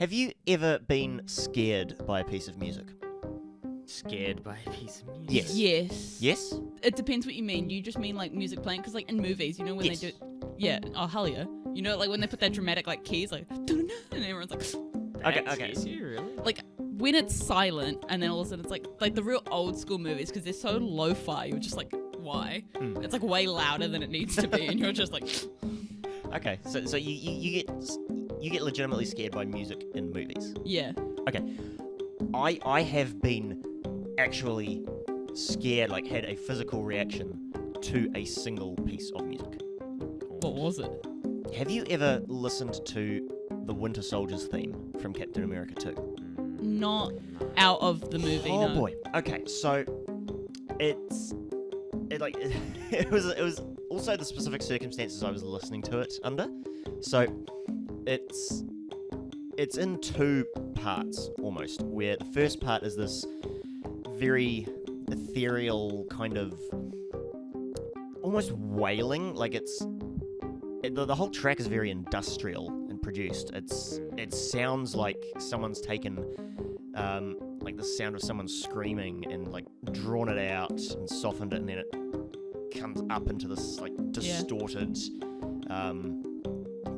Have you ever been scared by a piece of music? Scared by a piece of music? Yes. Yes. Yes? It depends what you mean. Do you just mean like music playing? Because like in movies, you know when Yes. they do... Yeah. Oh, hell yeah. You know, like when they put that dramatic like keys, like... And everyone's like... Okay, That okay. scares you, really? Like when it's silent and then all of a sudden it's like the real old school movies because they're so lo-fi. You're just like, why? It's like way louder than it needs to be, and you're just like... Okay, so you get legitimately scared by music in movies. Yeah. Okay, I have been actually scared, like had a physical reaction to a single piece of music. What was it? Have you ever listened to the Winter Soldier's theme from Captain America 2? Not out of the movie. Oh no. boy. Okay, so it was also the specific circumstances I was listening to it under. So it's in two parts almost, where the first part is this very ethereal kind of almost wailing, like the whole track is very industrial and produced. It sounds like someone's taken like the sound of someone screaming and like drawn it out and softened it, and then it comes up into this like distorted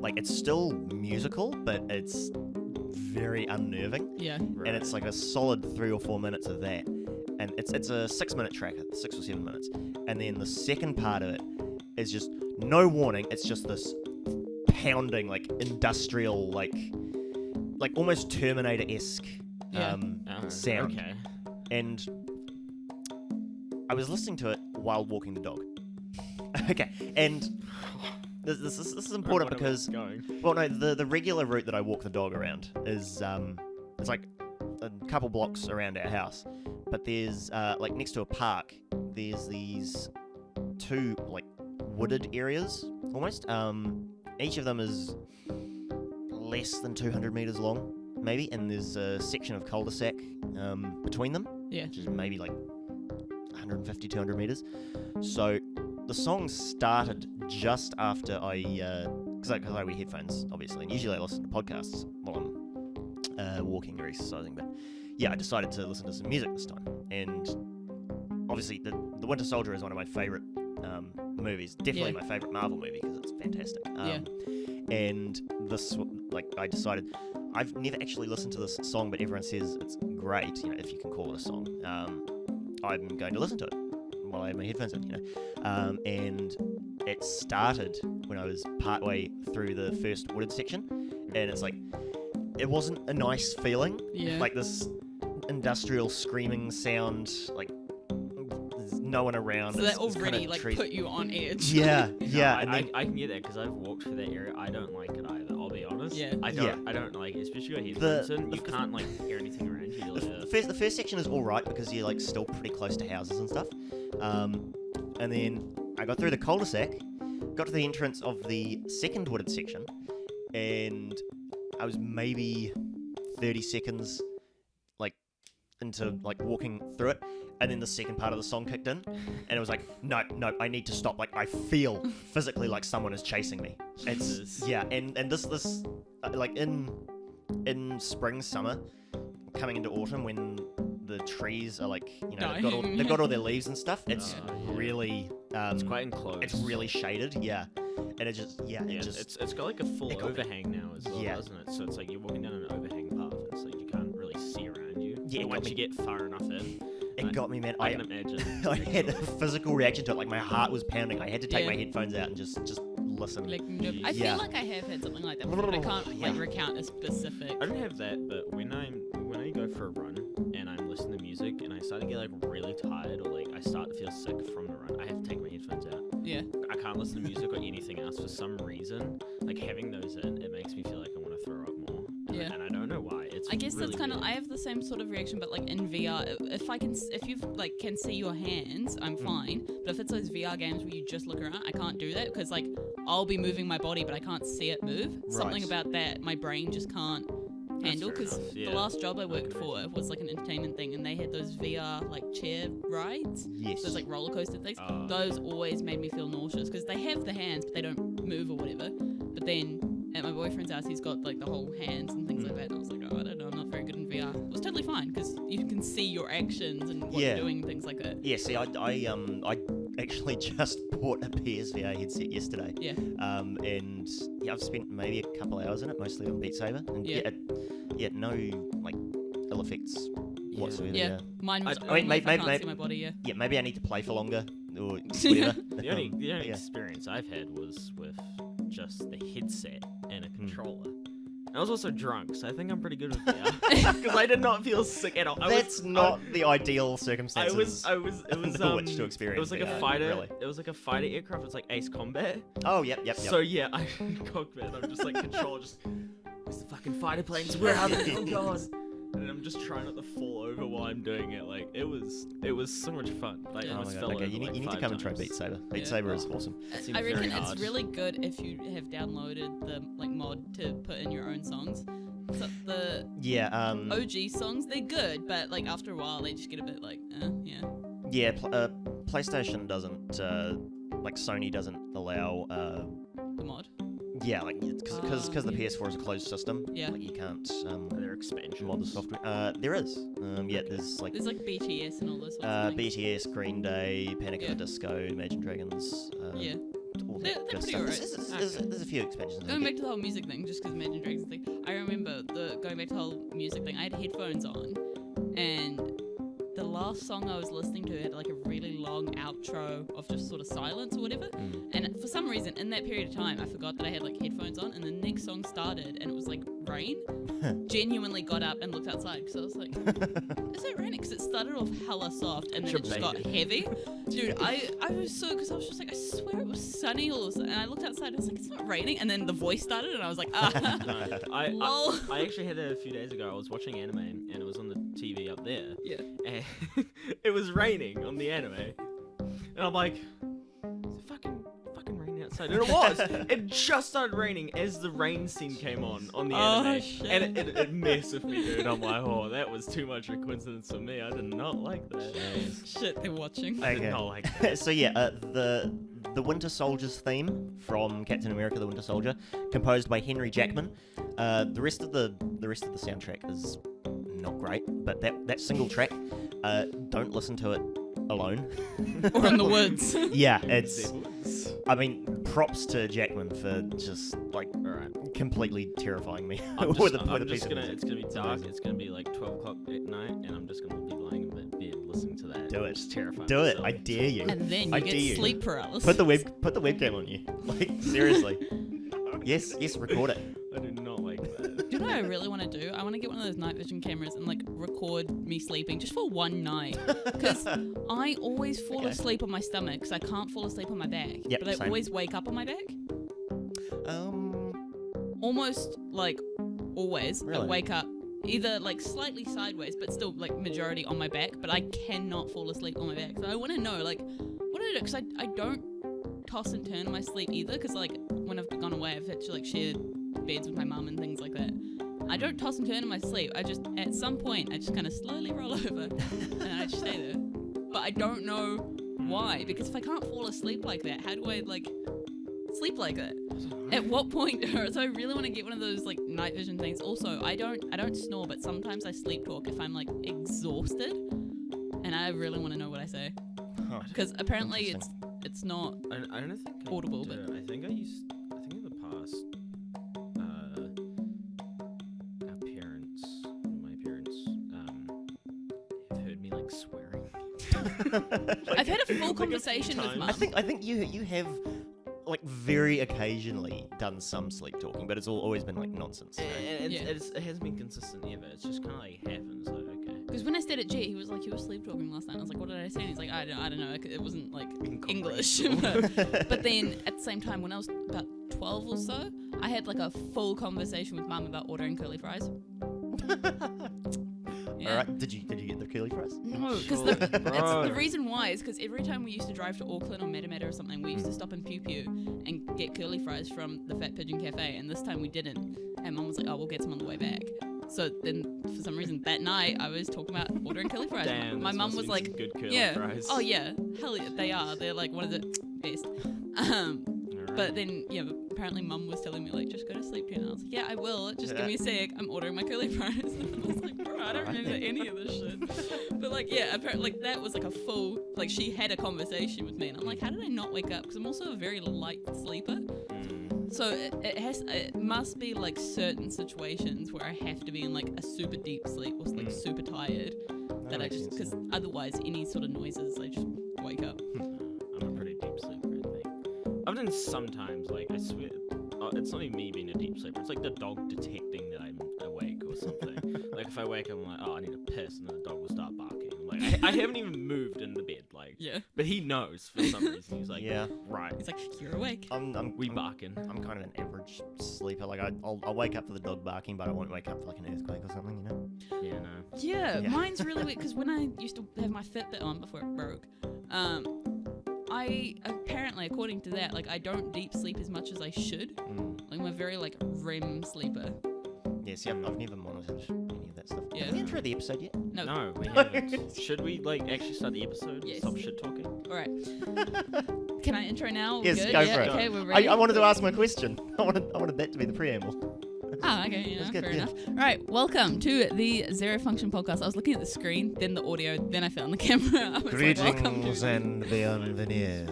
like it's still musical, but it's very unnerving. Yeah. Right. And it's like a solid 3 or 4 minutes of that, and it's a 6-minute track, 6 or 7 minutes, and then the second part of it is just no warning. It's just this pounding, like industrial, like almost Terminator-esque sound. Okay. And I was listening to it while walking the dog. Okay, and this is important because, well, no, the regular route that I walk the dog around is it's like a couple blocks around our house, but there's like next to a park, there's these two like wooded areas almost. Each of them is less than 200 meters long, maybe, and there's a section of cul-de-sac between them, Yeah. which is maybe like 150, 200 meters. So the song started just after because I wear headphones, obviously, and usually I listen to podcasts while I'm walking or exercising, but yeah, I decided to listen to some music this time, and obviously the Winter Soldier is one of my favorite movies, definitely my favorite Marvel movie because it's fantastic. And this, like, I decided, I've never actually listened to this song, but everyone says it's great, you know, if you can call it a song. I'm going to listen to it while I have my headphones in, you know. And it started when I was partway through the first wooded section, and it's like, it wasn't a nice feeling. Yeah. Like this industrial screaming sound, like there's no one around. So that it's already kinda like trees. put you on edge. Yeah, No, yeah. And then, I can get that because I've walked through that area. I don't like it either. I'll be honest. Yeah. I don't like it, especially with headphones in. You can't like hear anything around you. the first section is all right because you're like still pretty close to houses and stuff. And then I got through the cul-de-sac, got to the entrance of the second wooded section, and I was maybe 30 seconds like into like walking through it, and then the second part of the song kicked in, and it was like, no, I need to stop. Like I feel physically like someone is chasing me. It's and this like in spring, summer, coming into autumn when the trees are like, you know, they've got all their leaves and stuff. It's really it's quite enclosed. It's really shaded, and it just it's got like a full overhang now as well, doesn't it? So it's like you're walking down an overhang path. It's like you can't really see around you. Yeah, but once you get far enough in, it got me, man. I can imagine. I had a physical reaction to it. Like my heart was pounding. I had to take my headphones out and just listen. Like, I feel like I have had something like that before, but I can't like recount a specific. I don't have that, but when I go for a run and I'm listening to music and I start to get like really tired or like I start to feel sick from the run, I have to take my headphones out. Yeah. I can't listen to music or anything else for some reason. Like having those in, it makes me feel like I want to throw up more. Yeah. And I don't know why. I guess really that's kind of. weird. I have the same sort of reaction, but like in VR, if you like can see your hands, I'm fine. But if it's those VR games where you just look around, I can't do that because like I'll be moving my body, but I can't see it move. Right. Something about that, my brain just can't handle. Because the last job I worked for was like an entertainment thing, and they had those VR like chair rides. Yes. Those like roller coaster things. Those always made me feel nauseous because they have the hands, but they don't move or whatever. But then at my boyfriend's house, he's got like the whole hands and things like that, and I was like, it was totally fine because you can see your actions and what you're doing, things like that. Yeah, see, I actually just bought a PSVR headset yesterday. Yeah. And I've spent maybe a couple hours in it, mostly on Beat Saber. And no like ill effects whatsoever. Yeah. Mine was I I can't see my body. Yeah. Yeah, maybe I need to play for longer or whatever. The only experience I've had was with just the headset and a controller. I was also drunk, so I think I'm pretty good with VR because I did not feel sick at all. That's not the ideal circumstances. It was under which to experience. It was like VR, a fighter. Really. It was like a fighter aircraft. It was like Ace Combat. Oh, yep. So yeah, I cockpit. I'm just like control. Just where's the fucking fighter planes? Where are they? Oh god! And I'm just trying not to fall over while I'm doing it. Like it was so much fun. Like I almost fell over. You need to come and try Beat Saber. Beat Saber is awesome. I reckon it's really good if you have downloaded the mod to put in your own songs. So the OG songs, they're good, but like after a while they just get a bit like Yeah, PlayStation doesn't like Sony doesn't allow the mod. Yeah, like because the PS4 is a closed system. Yeah, like you can't. Are there expansions? Mod the software. There is. There's like BTS and all those sorts of things. BTS, Green Day, Panic at the Disco, Imagine Dragons. All that they're good pretty stuff. alright. There's a few expansions. Going back to the whole music thing, just because Imagine Dragons thing, I remember going back to the whole music thing. I had headphones on, and the last song I was listening to had like a really long outro of just sort of silence or whatever. And for some reason, in that period of time, I forgot that I had like headphones on, and the next song started, and it was like rain. Genuinely got up and looked outside because I was like, is it raining? Because it started off hella soft and then it just got heavy. Dude, I was because I was just like, I swear it was sunny all of a sudden. And I looked outside and I was like, it's not raining. And then the voice started and I was like, I actually had that a few days ago. I was watching anime and it was on the TV up there. Yeah. And it was raining on the anime. And I'm like, is it fucking raining outside? And it was. It just started raining as the rain scene came on the anime. Shit. And it messed with me, dude. I'm like, oh, that was too much of a coincidence for me. I did not like that. Shit, they're watching. I did not like that. So yeah, the Winter Soldier's theme from Captain America: The Winter Soldier, composed by Henry Jackman. The rest of the soundtrack is not great, but that single track, don't listen to it alone or in the woods. Yeah, it's. I mean, props to Jackman for just like completely terrifying me. It's gonna be dark. It's gonna be like 12 o'clock at night, and I'm just gonna be lying in bed listening to that. Do it. It's terrifying. Do it. I dare you. And then you get sleep paralysis. Put the webcam on you. Like seriously. Yes. Record it. I do not like that. Do you know what I really want to do? I want to get one of those night vision cameras and like record me sleeping just for one night. Because I always fall asleep on my stomach because I can't fall asleep on my back. Yep, but I same. always wake up on my back. Almost like always. Really? I wake up either like slightly sideways but still like majority on my back. But I cannot fall asleep on my back. So I want to know like what do I do? Because I don't toss and turn in my sleep either. Because like when I've gone away I've had to like share beds with my mum and things like that. I don't toss and turn in my sleep. I just, at some point, I just kind of slowly roll over and I just stay there. But I don't know why, because if I can't fall asleep like that, how do I, like, sleep like that? At what point? So I really want to get one of those, like, night vision things. Also, I don't snore, but sometimes I sleep talk if I'm, like, exhausted. And I really want to know what I say. Because apparently it's not I don't think audible, but I think in the past, my parents, have heard me like swearing. I've had a full conversation with Mum. I think you have like very occasionally done some sleep talking, but it's always been like nonsense. It hasn't been consistent ever. It's just kind of like happens. Like okay. Because when I stayed at G, he was like, you were sleep talking last night. I was like, what did I say? And he's like, I don't know. It wasn't like English. But then at the same time, when I was about 12 or so, I had like a full conversation with Mum about ordering curly fries. Yeah. All right. Did you get the curly fries? No, because the reason why is because every time we used to drive to Auckland or Matamata or something, we used to stop in Pew Pew and get curly fries from the Fat Pigeon Cafe, and this time we didn't. And Mum was like, oh, we'll get some on the way back. So then, for some reason, that night, I was talking about ordering curly fries. Damn, my mum was like, good curly fries. Oh yeah, hell yeah, they are. They're like one of the best. know, right? But then, yeah, apparently Mum was telling me, like, just go to sleep, Jen. I was like, yeah, I will. Just give me a sec. I'm ordering my curly fries. And I was like, bro, I don't remember any of this shit. But, like, yeah, apparently, like, that was, like, a full, like, she had a conversation with me. And I'm like, how did I not wake up? Because I'm also a very light sleeper. So it must be, like, certain situations where I have to be in, like, a super deep sleep or, like, super tired. That I just, because otherwise, any sort of noises, I just wake up. I'm a pretty deep sleeper, I think. I've done sometimes, like, I swear, it's not even me being a deep sleeper, it's like the dog detecting that I'm awake or something. Like, if I wake up, I'm like, oh, I need to piss, and then the dog will start barking. Like, I haven't even moved in the bed, like, Yeah. but he knows for some reason. He's like, Yeah. right, He's like, you're awake. we barking. I'm kind of an average sleeper. Like I'll wake up for the dog barking, but I won't wake up for like an earthquake or something, you know? Yeah, no. Yeah, Yeah. mine's really weird because when I used to have my Fitbit on before it broke, I apparently, according to that, like I don't deep sleep as much as I should. Like I'm a very like REM sleeper. Yeah, see, I've never monitored any of that stuff. Yeah. Have we intro the episode yet? No. No, we haven't. Should we, like, actually start the episode? Yes. Stop shit talking? All right. Can I intro now? We're Yes, good? go Yeah, for it. Okay, we're ready. I wanted to ask my question. I wanted that to be the preamble. Ah, okay, yeah, That's good, fair yeah. enough. All right, welcome to the ZeroFunction Podcast. I was looking at the screen, then the audio, then I found the camera. I was like, welcome to and bienvenue.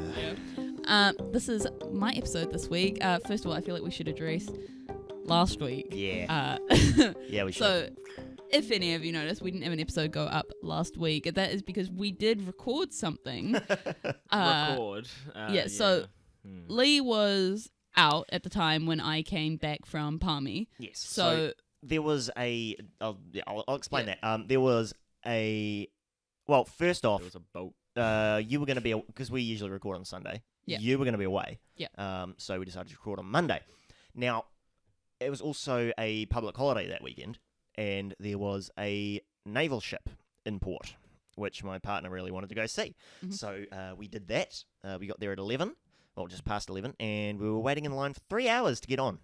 Yeah. This is my episode this week. First of all, I feel like we should address last week. Yeah. Yeah, we should. So, if any of you noticed, we didn't have an episode go up last week. That is because we did record something. Record. Yeah, so Lee was out at the time when I came back from Palmy. Yes. So there was a. I'll explain that. There was a. Well, first off, there was a boat. you were going to be because we usually record on Sunday. Yeah. You were going to be away. Yeah. So we decided to record on Monday. Now, it was also a public holiday that weekend, and there was a naval ship in port, which my partner really wanted to go see. Mhm. So we did that. We got there at 11, well, just past 11, and we were waiting in line for 3 hours to get on.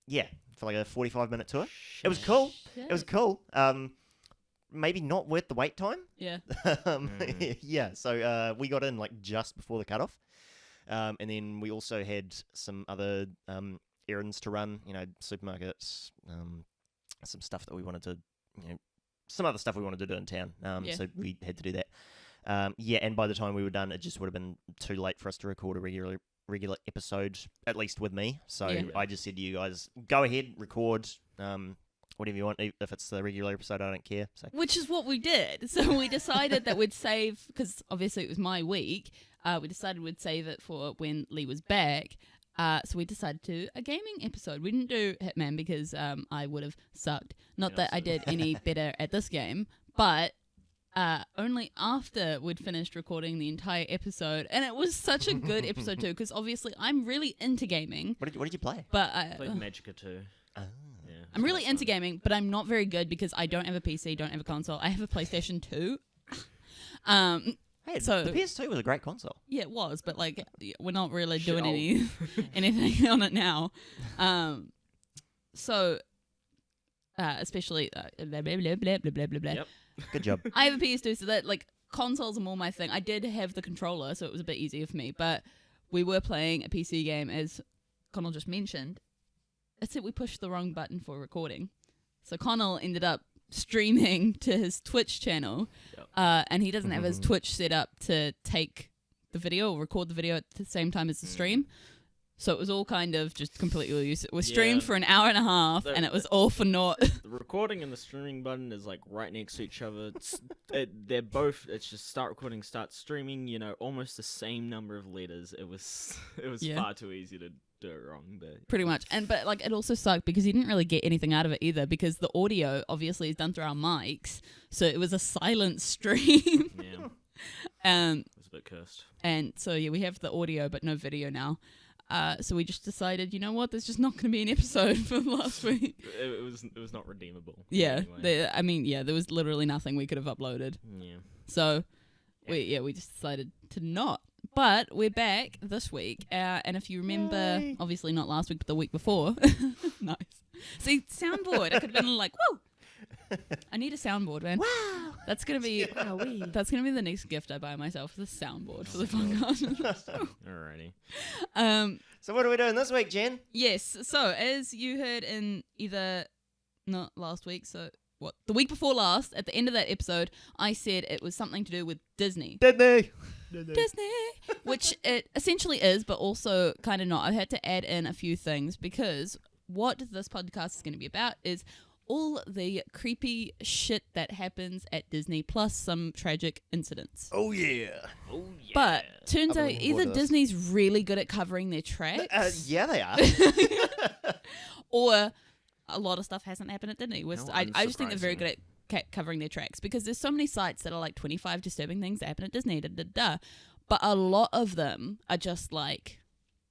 Yeah, for like a 45-minute tour. It was cool. It was cool. Maybe not worth the wait time. Yeah. Yeah, so we got in like just before the cutoff. And then we also had some other errands to run, you know, supermarkets, some stuff that we wanted to, you know, some other stuff we wanted to do in town. Yeah. So we had to do that. Yeah, and by the time we were done, it just would have been too late for us to record a regular episode, at least with me. So Yeah. I just said to you guys, go ahead, record whatever you want. If it's the regular episode, I don't care. So. Which is what we did. So we decided that we'd save, because obviously it was my week, we decided we'd save it for when Lee was back. So we decided to do a gaming episode. We didn't do Hitman because I would have sucked. Not that I did any better at this game, but only after we'd finished recording the entire episode. And it was such a good episode too, because obviously I'm really into gaming. What did you play? But I played Magica 2. Oh. Yeah, I'm really into gaming, but I'm not very good because I don't have a PC, don't have a console. I have a PlayStation 2. Hey, So- the PS2 was a great console. Yeah, it was, but like we're not really Shit doing anything on it now. So especially blah, blah, blah, blah, blah, blah, blah. Yep. Good job. I have a PS2, so that like consoles are more my thing. I did have the controller, so it was a bit easier for me. But we were playing a PC game, as Conall just mentioned. Except we pushed the wrong button for recording, so Conall ended up streaming to his Twitch channel, and he doesn't have his Twitch set up to take the video or record the video at the same time as the stream. So it was all kind of just completely useless. We streamed for an hour and a half, and it was all for naught. The recording and the streaming button is like right next to each other. They're both. It's just start recording, start streaming. You know, almost the same number of letters. It was far too easy to do it wrong. But Pretty much. But like it also sucked because you didn't really get anything out of it either, because the audio obviously is done through our mics, so it was a silent stream. yeah, it was a bit cursed. And so yeah, we have the audio but no video now. So we just decided, you know what, there's just not going to be an episode for last week. It was not redeemable. Yeah, Anyway. there was literally nothing we could have uploaded. Yeah. So we just decided to not. But we're back this week, and if you remember, obviously not last week, but the week before. Nice. See, soundboard. I could have been like, woo! I need a soundboard, man. Wow. That's gonna be the next gift I buy myself, the soundboard for the podcast. Alrighty. So what are we doing this week, Jen? Yes. So as you heard in not last week, so the week before last, at the end of that episode, I said it was something to do with Disney. Disney. Which it essentially is, but also kind of not. I had to add in a few things because what this podcast is going to be about is all the creepy shit that happens at Disney, plus some tragic incidents. Oh yeah. But turns I've out been looking either forward to this. Disney's really good at covering their tracks, Yeah, they are. or a lot of stuff hasn't happened at Disney. No, I just think they're very good at covering their tracks because there's so many sites that are like 25 disturbing things that happen at Disney, but a lot of them are just like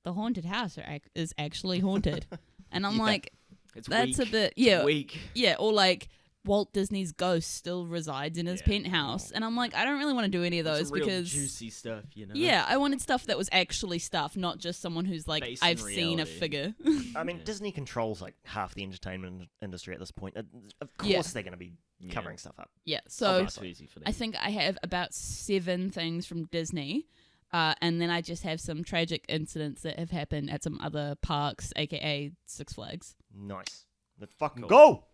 the haunted house is actually haunted, and I'm like, that's weak. a bit Weak. or like Walt Disney's ghost still resides in his penthouse, and I'm like, I don't really want to do any of those Some real because juicy stuff, you know. Yeah, I wanted stuff that was actually stuff, not just someone who's like, Based in I've seen a reality. figure. I mean, Disney controls like half the entertainment industry at this point. Of course, they're going to be covering stuff up. Yeah, so It's easy for them. I think I have about 7 things from Disney, and then I just have some tragic incidents that have happened at some other parks, aka Six Flags. Nice. Let's fucking Cool. go.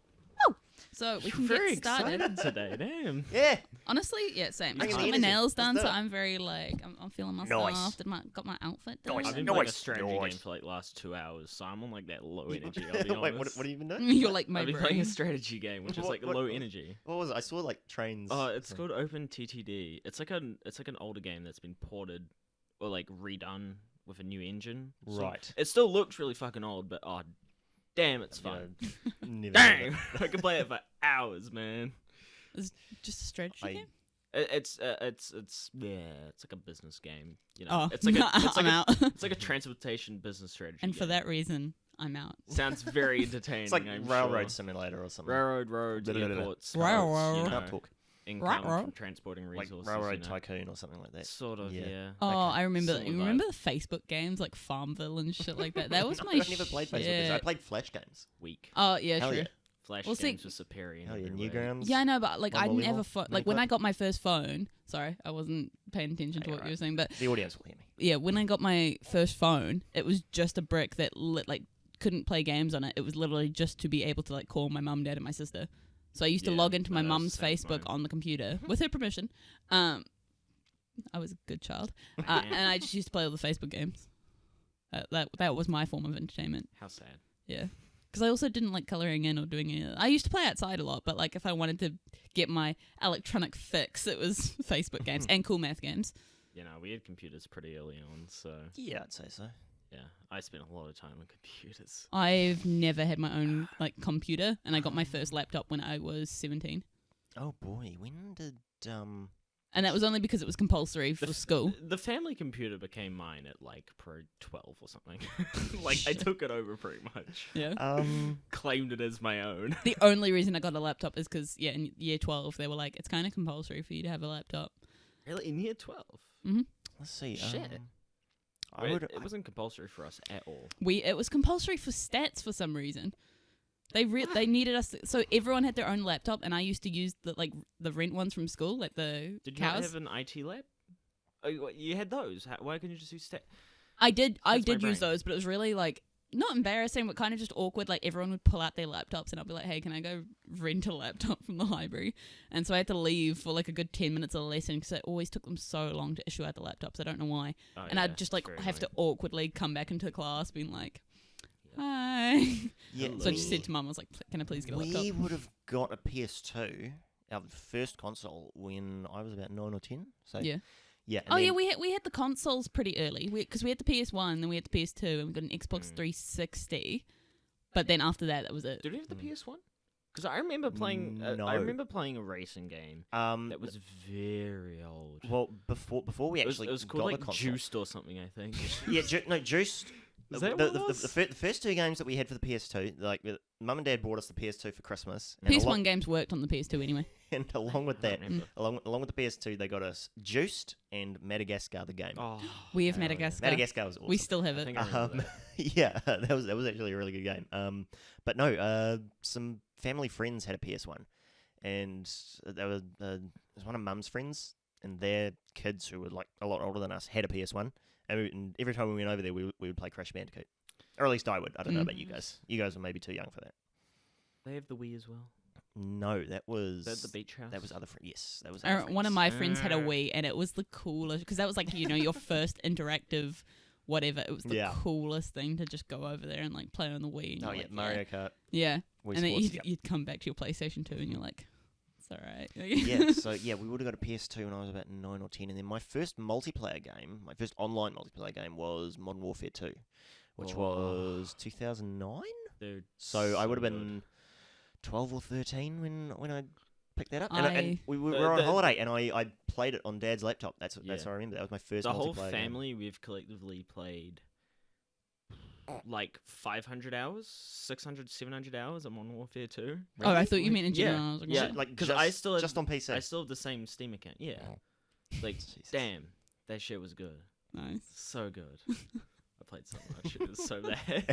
So we can very get started. excited today, damn. Yeah. Honestly, yeah, same. I Bring just the got my energy. nails done, Let's so do it. I'm very like, I'm feeling myself. Nice. Got my outfit done. Nice. I've been No, playing a it's strategy nice. game for like last 2 hours, so I'm on like that low energy. I'll be Wait, honest. what have you been doing? You're like my I've been brain. playing a strategy game, which is like What- low energy. What was it? I saw like trains. Oh, it's called Open TTD. It's like an older game that's been ported or like redone with a new engine. So Right. it still looks really fucking old, but damn, it's fun. Never Damn, I can play it for hours, man. It's just a strategy game. It's like a business game. You know, Oh, it's like I'm out. it's like a transportation business strategy. And for game. that reason, I'm out. Sounds very entertaining. It's like I'm railroad sure. simulator or something. Roads, Blah, blah, blah, blah. airports, Railroad. boats, you Can't know, talk. income Railroad. from transporting Like resources. railroad you know. tycoon or something like that. Sort of, Yeah. yeah. Oh, Okay. I remember. Similar You remember the Facebook games like Farmville and shit like that? That was my I've never played Facebook games. I shit. played Flash games. Weak. Oh yeah, Hell true. yeah. Flash Well, see- games were superior. in Hell yeah, every way. Newgrounds. Yeah, I know, but like I didn't have a Unbelievable. phone. Like when Mini I got my first phone. Sorry, I wasn't paying attention to Yeah, what you right. were saying, but The audience will hear me. yeah, when I got my first phone, it was just a brick that couldn't play games on it. It was literally just to be able to like call my mum, dad, and my sister. So I used to Yeah, log into my that was mum's the same as Facebook mine. on the computer with her permission. I was a good child, Yeah. and I just used to play all the Facebook games. That was my form of entertainment. How sad. Yeah. Because I also didn't like colouring in or doing any of that. I used to play outside a lot, but like if I wanted to get my electronic fix, it was Facebook games and cool math games. You know, we had computers pretty early on, so Yeah, I'd say so. yeah, I spent a lot of time on computers. I've never had my own like computer, and I got my first laptop when I was 17. Oh boy, when did And that was only because it was compulsory for school. The family computer became mine at like Pro 12 or something. Like I took it over pretty much. Yeah. Claimed it as my own. The only reason I got a laptop is because, yeah, in year 12, they were like, it's kind of compulsory for you to have a laptop. Really, in year 12? let's see. Shit. It wasn't compulsory for us at all. It was compulsory for stats for some reason. They needed us, so everyone had their own laptop, and I used to use the rent ones from school, like the Did you not cows. have an IT lab? Oh, you had those. Why couldn't you just use stat? I did my use brain. those, but it was really like not embarrassing, but kind of just awkward. Like everyone would pull out their laptops, and I'd be like, "Hey, can I go rent a laptop from the library?" And so I had to leave for like a good 10 minutes of the lesson because it always took them so long to issue out the laptops. I don't know why. Oh, And yeah, I'd just like very have to annoying. awkwardly come back into class, being like, "Hi." Yeah, So I just said to Mum, I was like, "Can I please get a laptop?" we would have got a PS2, our first console, when I was about 9 or 10. So Yeah. yeah. Oh yeah, we had the consoles pretty early because we had the PS1, then we had the PS2, and we got an Xbox 360. But then after that, that was it. Did we have the PS1? Because I remember playing. No. I remember playing a racing game that was very old. well before we actually it was got called the like console. Juiced or something, I think. Yeah, Juiced. Is that the, what it the, was? the first two games that we had for the PS2, like Mum and Dad bought us the PS2 for Christmas. And PS1 games worked on the PS2 anyway. and along with that, remember. along with the PS2, they got us Juiced and Madagascar the game. Oh, We have hell yeah. Madagascar. Madagascar was awesome. We still have I it. think I remember that. Yeah, that was actually a really good game. But no, some family friends had a PS1, and there was one of Mum's friends, and their kids who were like a lot older than us had a PS1, and every time we went over there, we would play Crash Bandicoot, or at least I would. I don't know about you guys. You guys were maybe too young for that. They have the Wii as well. No, that was... Is that the beach house? That was other friends. Yes, that was other friends. One of my friends had a Wii, and it was the coolest, because that was like, your first interactive whatever. It was the coolest thing to just go over there and like play on the Wii. And like, Mario Kart. Yeah. Wii and then Sports, you'd come back to your PlayStation 2 and you're like, it's alright. We would have got a PS2 when I was about 9 or 10, and then my first online multiplayer game was Modern Warfare 2, which was 2009? So I would have been 12 or 13 when I picked that up. And we were on holiday, and I played it on Dad's laptop. That's what I remember. That was my first multiplayer The whole family, game. we've collectively played like 500 hours, 600, 700 hours on Modern Warfare 2. Really? Oh, I thought you meant in general. Yeah, I was like, yeah. what? Like, because I still have, just on PC. I still have the same Steam account. Yeah. Like, damn, that shit was good. Nice. So good. I played so much. It was so bad.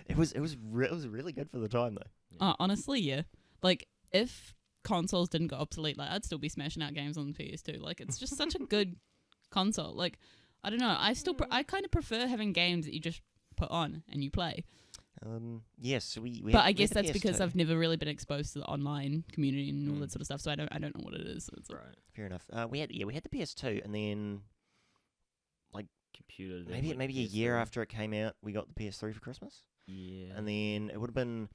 It was really good for the time though. Yeah. Honestly, yeah. Like, if consoles didn't go obsolete, like I'd still be smashing out games on the PS2. Like, it's just such a good console. Like, I don't know. I kind of prefer having games that you just put on and you play. Yes, but I guess that's because I've never really been exposed to the online community and all that sort of stuff. So I don't know what it is. So it's right. Fair enough. We had the PS2, and then like computer. Maybe a year after it came out, we got the PS3 for Christmas. Yeah. And then it would have been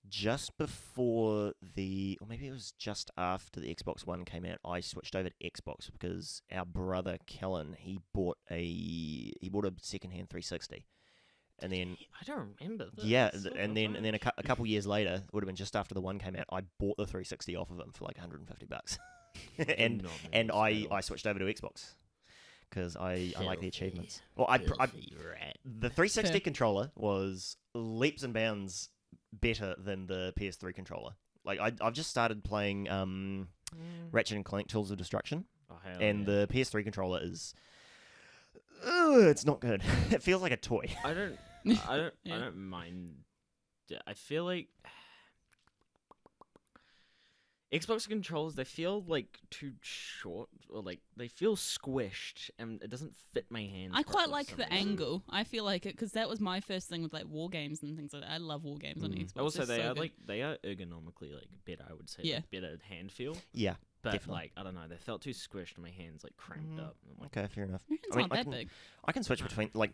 just before or maybe it was just after the Xbox One came out. I switched over to Xbox because our brother Kellen he bought a secondhand 360. And then I don't remember that. Yeah, and then a couple years later, it would have been just after the one came out, I bought the 360 off of him for like $150. and I switched over to Xbox because I like the achievements. Well, the 360 controller was leaps and bounds better than the PS3 controller. Like I've just started playing Ratchet and Clank Tools of Destruction, the PS3 controller is it's not good. It feels like a toy. I don't mind. I feel like Xbox controllers, they feel like too short, or like they feel squished, and it doesn't fit my hands. I quite like the angle. I feel like it because that was my first thing with like war games and things like that. I love war games on Xbox. Also, they are ergonomically like better. I would say, like, better hand feel. Yeah, but definitely. Like I don't know, they felt too squished, and my hands like cramped up. Like, okay, fair enough. Your hands aren't that big. I can switch between like.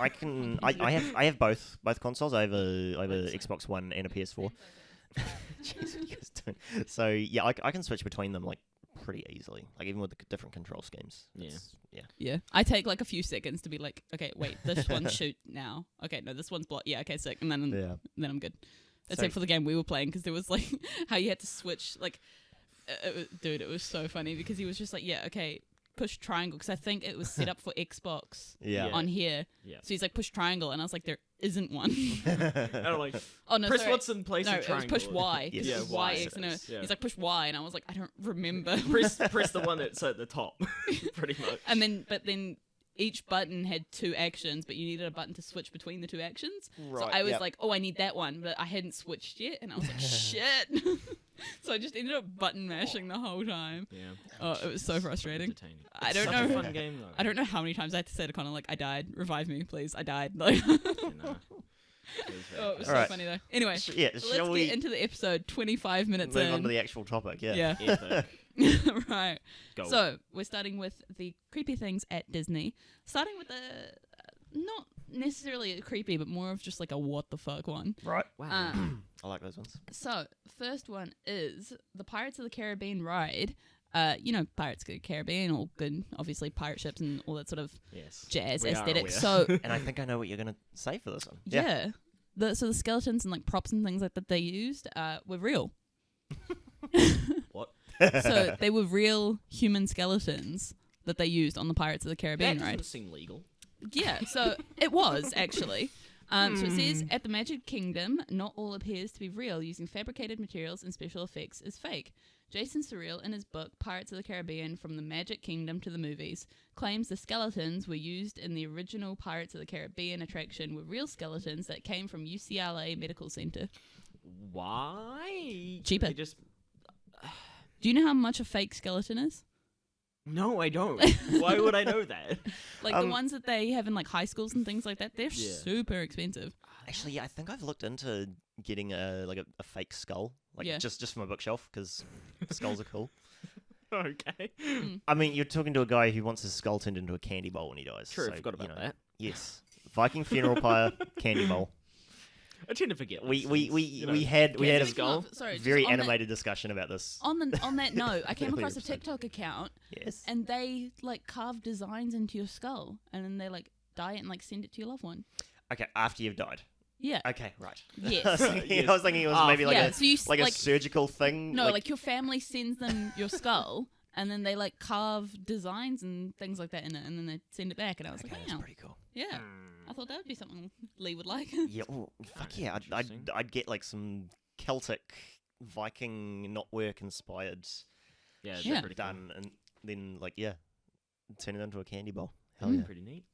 I have both consoles. I have a Xbox One and a PS4. Jeez, what are you guys doing? So yeah, I can switch between them like pretty easily, like even with the different control schemes. Yeah. I take like a few seconds to be like, okay, wait, this one's shoot now. Okay, no, this one's block. Yeah, okay, sick, and then I'm good. Except for the game we were playing, because there was like how you had to switch. Like, it was so funny because he was just like, yeah, okay, push triangle, because I think it was set up for Xbox on here. Yeah. So he's like, push triangle, and I was like, there isn't one. And I'm like, oh no, press what's in place of triangle. It was push Y. Yes. Yeah, Y, X, and he's like, push Y, and I was like, I don't remember. press the one that's at the top, pretty much. And then each button had two actions, but you needed a button to switch between the two actions. Right, so I was like, oh, I need that one, but I hadn't switched yet, and I was like, shit. So I just ended up button mashing the whole time. Yeah. Oh, it was so frustrating. I don't know. Such a fun game, though. I don't know how many times I had to say to Conall, like, I died. Revive me, please. I died. Like, it was so funny though. Anyway, let's get into the episode. 25 minutes in. Move on to the actual topic. Yeah. Right. Go. So we're starting with the creepy things at Disney. Starting with not necessarily creepy, but more of just like a what the fuck one. Right. Wow. I like those ones. So first one is the Pirates of the Caribbean ride. Pirates of the Caribbean, all good, obviously pirate ships and all that sort of jazz aesthetic. So, and I think I know what you're gonna say for this one. Yeah. So the skeletons and like props and things like that they used were real. What? So they were real human skeletons that they used on the Pirates of the Caribbean that ride. doesn't seem legal. Yeah, so it was actually. So it says, at the Magic Kingdom, not all appears to be real. Using fabricated materials and special effects is fake. Jason Surreal, in his book Pirates of the Caribbean, From the Magic Kingdom to the Movies, claims the skeletons were used in the original Pirates of the Caribbean attraction were real skeletons that came from UCLA Medical Center. Why? Cheaper. They just Do you know how much a fake skeleton is? No, I don't. Why would I know that? Like the ones that they have in like high schools and things like that, they're super expensive. Actually, yeah, I think I've looked into getting a fake skull, just from my bookshelf, because skulls are cool. Okay. I mean, you're talking to a guy who wants his skull turned into a candy bowl when he dies. True, so, I forgot about that. Yes, Viking funeral pyre, candy bowl. I tend to forget. We had a skull. very animated discussion about this. On that note, I came across a TikTok account. Yes. And they like carve designs into your skull, and then they like dye it and like send it to your loved one. Okay, after you've died. Yeah. Okay, right. Yes. I was thinking it was maybe like a a surgical thing. No, like your family sends them your skull, and then they like carve designs and things like that in it, and then they send it back. And I was like, wow, that's pretty cool. Yeah. I thought that would be something Lee would like. Yeah, well, fuck yeah. I'd get like some Celtic Viking knotwork inspired Yeah. pretty done, and then turn it into a candy bowl. Hell yeah. Pretty neat.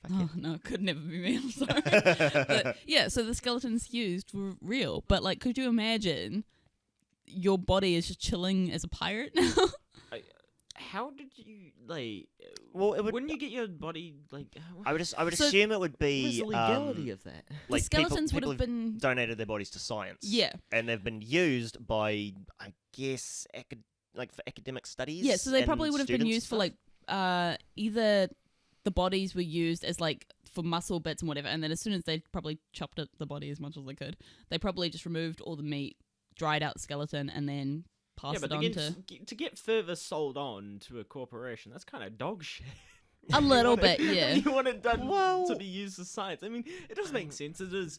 Oh, no, it could never be me. I'm sorry. But, yeah, so the skeletons used were real. But, like, could you imagine your body is just chilling as a pirate now? How did you, like... Well, it would... Wouldn't you get your body, like... I would assume it would be... What is the legality of that? Like the skeletons people would have been... donated their bodies to science. Yeah. And they've been used by, I guess, for academic studies. Yeah, so they and probably would have been students used and for, like, either the bodies were used as, like, for muscle bits and whatever, and then as soon as they probably chopped up the body as much as they could, they probably just removed all the meat, dried out the skeleton, and then passed it on to get further sold on to a corporation, that's kind of dog shit. A little bit, yeah. You want it done to be used as science. I mean, it does make sense. It is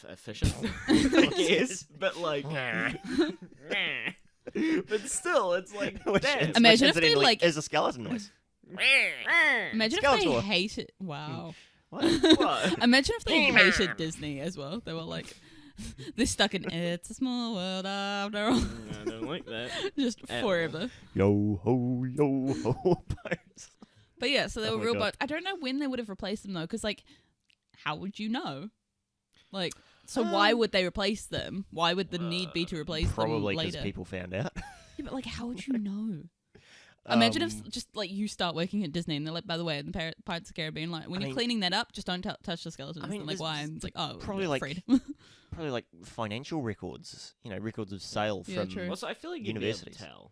efficient, I guess, but like... But still, it's like... Imagine if they, like... Is a skeleton noise. Imagine if they hated... Wow. What? Imagine if they hated Disney as well. They were like... They're stuck in It's a Small World after all. I don't like that. Just forever. Yo ho, pirates. But yeah, so they were real God. boats. I don't know when they would have replaced them though, because like, how would you know? Like, so why would they replace them? Why would the need be to replace them Probably later? because people found out. Yeah, but like, how would you know? Imagine if just like you start working at Disney and they're like, by the way, in the Pirates of the Caribbean, like when you're cleaning that up, just don't touch the skeletons. I'm like, why? And it's like, oh, probably like afraid. probably like financial records, records of sale Yeah, from true. Also, I feel like you'd universities. be able to tell.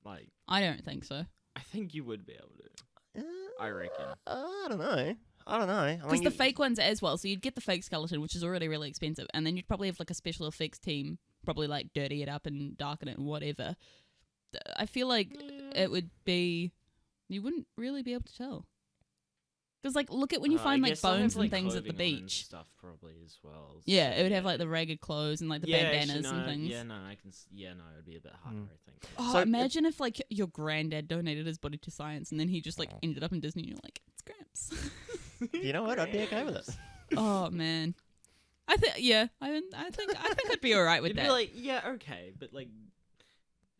Like, I don't think so. I think you would be able to. I reckon. I don't know. I Because the fake ones as well. So you'd get the fake skeleton, which is already really expensive, and then you'd probably have like a special effects team, probably like dirty it up and darken it and whatever. I feel like it would be... You wouldn't really be able to tell. Because, like, look at when you find, like, bones and things at the beach. And stuff probably as well. Yeah, it would have, like, the ragged clothes and, like, the bandanas and things. Yeah, no, it would be a bit harder, I think. Oh, so imagine if, like, your granddad donated his body to science and then he just, like, ended up in Disney and you're like, it's Gramps. You know what? I'd be okay with it. Oh, man. I think I'd be alright with You'd that. be like, yeah, okay, but, like...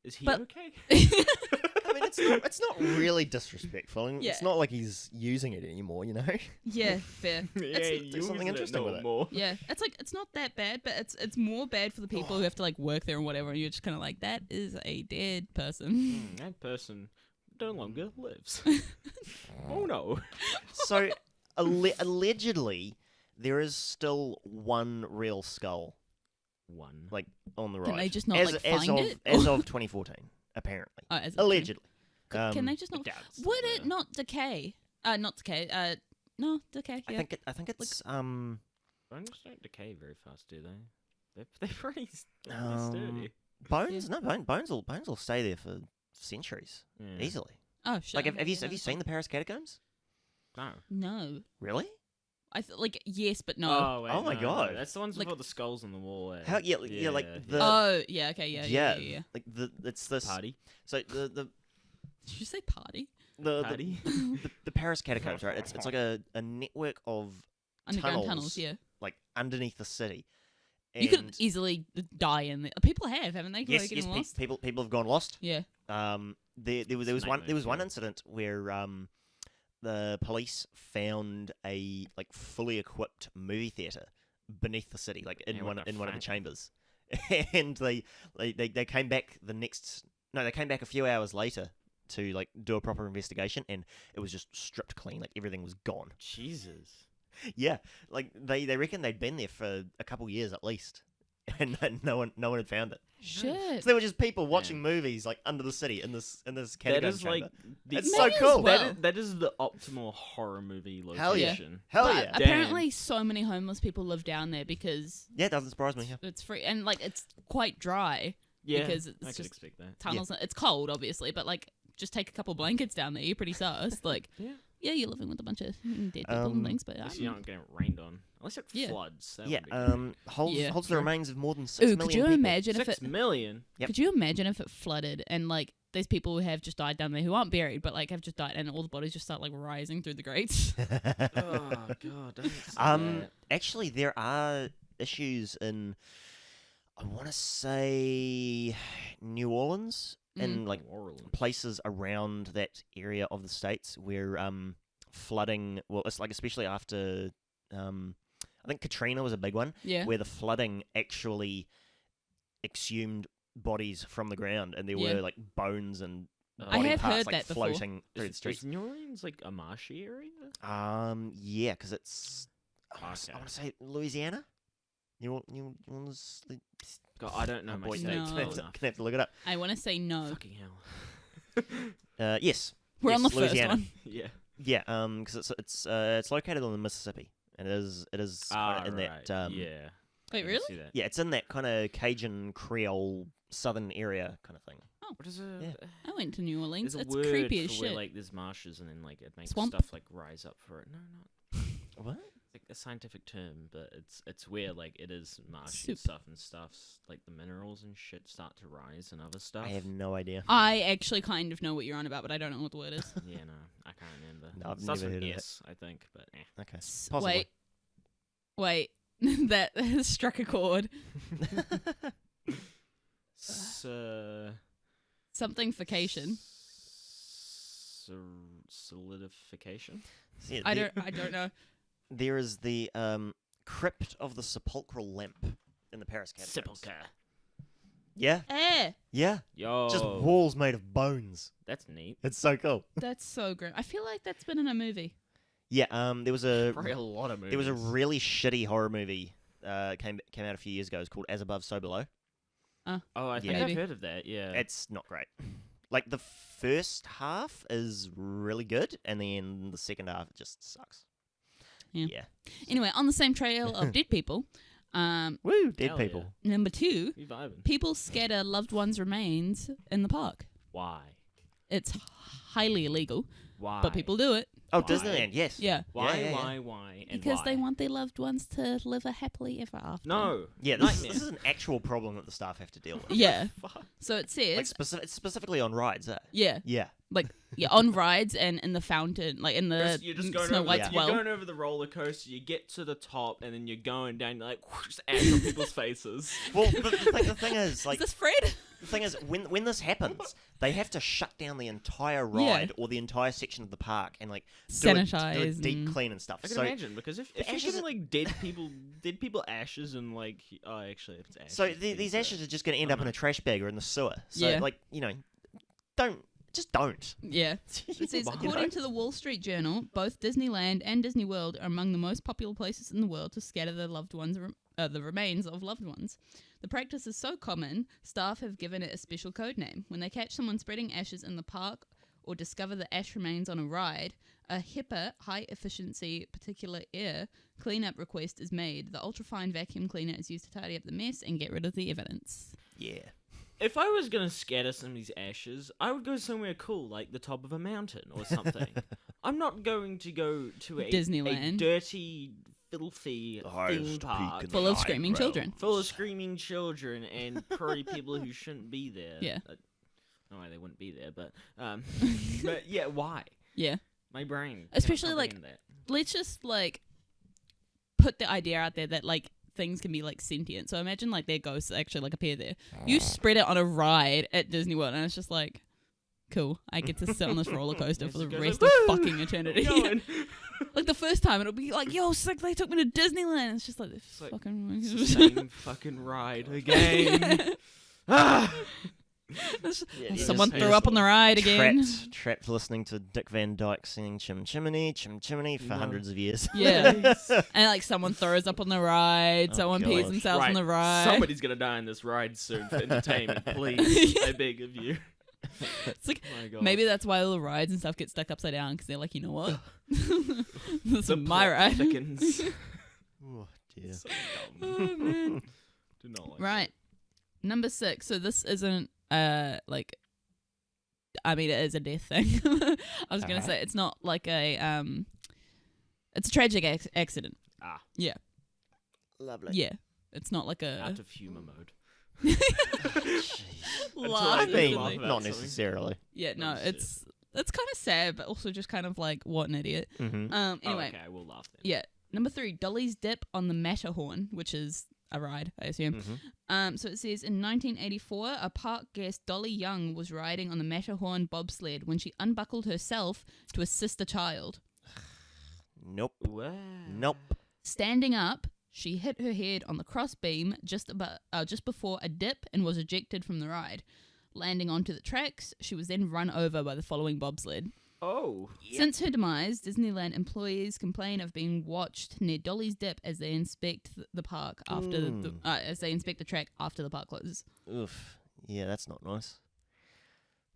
Is he But- okay? I mean, it's not really disrespectful, and Yeah. it's not like he's using it anymore, Yeah, fair. There's something interesting with it. more. Yeah, it's like it's not that bad, but it's more bad for the people who have to like work there and whatever. And you're just kind of like, that is a dead person. That person no longer lives. Oh no! So allegedly, there is still one real skull, One. like on the right. Can they just not as, like as find of, it? as of 2014, apparently, allegedly. Can they just not? doubts Would that, it not decay? Not decay. No, decay. Yeah. I think it's Bones don't decay very fast, do they? They're pretty sturdy. bones. No, bones will stay there for centuries Yeah. easily. Oh shit. Like, have you seen the Paris catacombs? No. No. Really? Like yes, but no. Oh, wait, Oh my no, God. no. That's the ones Like- with all the skulls on the wall. How? Yeah, like the Oh yeah. Okay. Yeah. like it's this Party. So the Did you say party? Party. the Paris catacombs, right? It's like a network of Underground tunnels. Yeah. like underneath the city. You could And- easily die in there. People have, haven't they? yes, Like, getting lost. people have gone lost. Yeah. There was one incident where the police found a like fully equipped movie theater beneath the city, like in Yeah, one what the of the fuck? chambers, and they came back they came back a few hours later to like do a proper investigation, and it was just stripped clean, like everything was gone. Jesus. Yeah, like they reckon they'd been there for a couple years at least, and no one had found it. Shit. So there were just people watching movies like under the city in this That catacomb is like chamber. the, It's so cool. well. that is the optimal horror movie Hell yeah. location. Hell But yeah. apparently so many homeless people live down there because Yeah, it doesn't surprise me. Yeah. it's free and like it's quite dry Yeah, because I it's could just expect that. tunnels. It's cold obviously, but like just take a couple blankets down there. You're pretty sus. Like Yeah. you're living with a bunch of dead people and things, but At least you're not getting rained on. Unless it Yeah. floods. That Yeah, would be great. holds the true. remains of more than 6 Ooh, million could you people. imagine if 6 it? million? Yep. Could you imagine if it flooded and like these people who have just died down there who aren't buried but like have just died and all the bodies just start like rising through the grates? Oh god, don't say that. Actually, there are issues in, I want to say, New Orleans and like New Orleans. places around that area of the states where flooding. Well, it's like especially after I think Katrina was a big one, Yeah. where the flooding actually exhumed bodies from the ground, and there Yeah. were like bones and I body have parts heard like that before. floating through the Is streets. New Orleans like a marshy area? Yeah, because it's I want Okay. to say Louisiana. New Orleans. God, I don't know Oh my boy, states No. gonna well have to, enough. gonna have to look it up. I want to say no. Fucking hell. Yes, We're on the yes, first Louisiana. one. Yeah. Yeah, because it's located on the Mississippi, and it is kinda in right. that yeah. Wait, I can really? see that. yeah, it's in that kind of Cajun Creole southern area kind of thing. What is a? Yeah. I went to New Orleans. There's a It's word creepy as for where shit. like there's marshes and then like it makes Swamp? stuff like rise up for it. No, not. What? It's like a scientific term, but it's where like it is marshy Soup. and stuffs like the minerals and shit start to rise and other stuff. I have no idea. I actually kind of know what you're on about, but I don't know what the word is. Yeah, no, I can't remember. No, I've Starts never with heard of S, I think, but Okay, S- possibly. Wait. That struck a chord. Somethingfication. Solidification. Yeah, I there- don't know. There is the crypt of the sepulchral lamp in the Paris catacombs. Sepulchre. Yeah, yeah. Yo. Just walls made of bones. That's neat. It's so cool. That's so grim. I feel like that's been in a movie. Yeah, there was a Probably a lot of movies. there was a really shitty horror movie came out a few years ago. It's called As Above, So Below. Oh, I think Yeah. I've Maybe. heard of that. Yeah. It's not great. Like the first half is really good, and then the second half just sucks. Yeah. Anyway, on the same trail of dead people, Woo, dead Hell people. number 2, You vibing? people scatter loved ones' remains in the park. Why? It's highly illegal, Why? but people do it. Oh, Why? Disneyland, yes. Yeah. Why? Yeah. Why? And Because why? they want their loved ones to live a happily ever after. No. Yeah, Nightmare. this is an actual problem that the staff have to deal with. Yeah. Fuck. So it says, Like it's specifically on rides, eh? yeah, Yeah. like on rides and in the fountain, like in the You're just going Snow over, White's You're well. going over the roller coaster. You get to the top, and then you're going down. You're like just ash on people's faces. Well, the thing is, like, Is this Fred? the thing is, when this happens, they have to shut down the entire Yeah. ride or the entire section of the park and like do Sanitize a deep and- clean and stuff. I can So, imagine because if you're ashes giving are- like dead people ashes and like actually it's ashes. so these ashes are just going to end up in a trash bag or in the sewer. So Yeah. like don't. Yeah. It says, Wow. according to the Wall Street Journal, both Disneyland and Disney World are among the most popular places in the world to scatter the the remains of loved ones. The practice is so common, staff have given it a special code name. When they catch someone spreading ashes in the park or discover the ash remains on a ride, a HEPA, high efficiency particular air, cleanup request is made. The ultrafine vacuum cleaner is used to tidy up the mess and get rid of the evidence. Yeah. If I was gonna scatter some of these ashes, I would go somewhere cool, like the top of a mountain or something. I'm not going to go to a Disneyland. dirty, filthy The highest theme peak park in Full of High screaming realm. children. full of screaming children and probably people who shouldn't be there. Yeah. No way they wouldn't be there, but but yeah, why? Yeah. My brain, can't Especially, like, comprehend that. Let's just, like, put the idea out there that, like, things can be, like, sentient. So imagine, like, their ghosts actually, like, appear there. You spread it on a ride at Disney World, and it's just like, cool. I get to sit on this roller coaster for the Go rest like, of "Woo, fucking eternity. I'm going." Like the first time, it'll be like, yo, sick, they took me to Disneyland. It's just like, this like, fucking. It's the same fucking ride again. Ah! Someone threw up on the ride again. Trapped listening to Dick Van Dyke singing Chim Chimney for hundreds of years. Yeah. And like someone throws up on the ride, Oh, someone pees gosh. themselves Right, on the ride. Somebody's gonna die in this ride soon for entertainment, please. I beg of you. It's like, My God. maybe that's why all the rides and stuff get stuck upside down, because they're like, you know what? This the is my plot ride. thickens. Oh dear. So Oh, dumb. man. Do not like Right. Number 6. So this isn't like, I mean, it is a death thing. I was gonna say it's not like a it's a tragic accident. Ah. Yeah. Lovely. Yeah. It's not like that. a Out of humor mode. Jeez. Until I I mean, laugh about not something. necessarily. Yeah, no, That's it's kind of sad, but also just kind of like, what an idiot. Mm-hmm. Anyway, Oh, okay, we'll laugh then. yeah. Number 3, Dolly's Dip on the Matterhorn, which is a ride, I assume. Mm-hmm. So it says, in 1984, a park guest, Dolly Young, was riding on the Matterhorn bobsled when she unbuckled herself to assist a child. Nope. Wow. Nope. Standing up, she hit her head on the crossbeam just before a dip and was ejected from the ride. Landing onto the tracks, she was then run over by the following bobsled. Oh. Since her demise, Disneyland employees complain of being watched near Dolly's Dip as they inspect the park after as they inspect the track after the park closes. Oof. Yeah, that's not nice.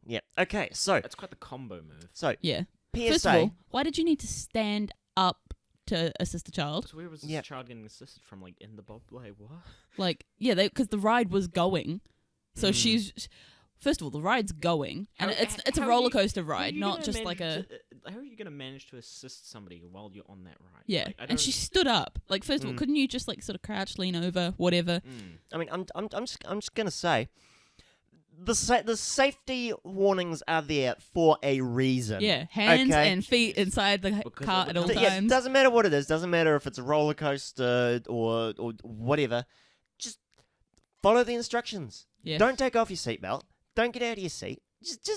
Yeah. Okay. So That's quite the combo move. Yeah. PSA. First of all, why did you need to stand up to assist a child? So where was this Yep. child getting assisted from? Like in the bob? Like what? Like, yeah, because the ride was going, so Mm. she's. First of all, the ride's going, and How- it's a how are roller you- coaster How are ride, you not gonna just like a manage how are you gonna manage to assist somebody while you're on that ride? yeah. Like, I And she stood up. Like, first of all, couldn't you just like sort of crouch, lean over, whatever? I mean, I'm just gonna say, the safety warnings are there for a reason. Yeah, hands Okay. and feet inside the Because car of the at all company. Yeah, times. doesn't matter what it is. Doesn't matter if it's a roller coaster or whatever. Just follow the instructions. Yeah. Don't take off your seatbelt. Don't get out of your seat. Just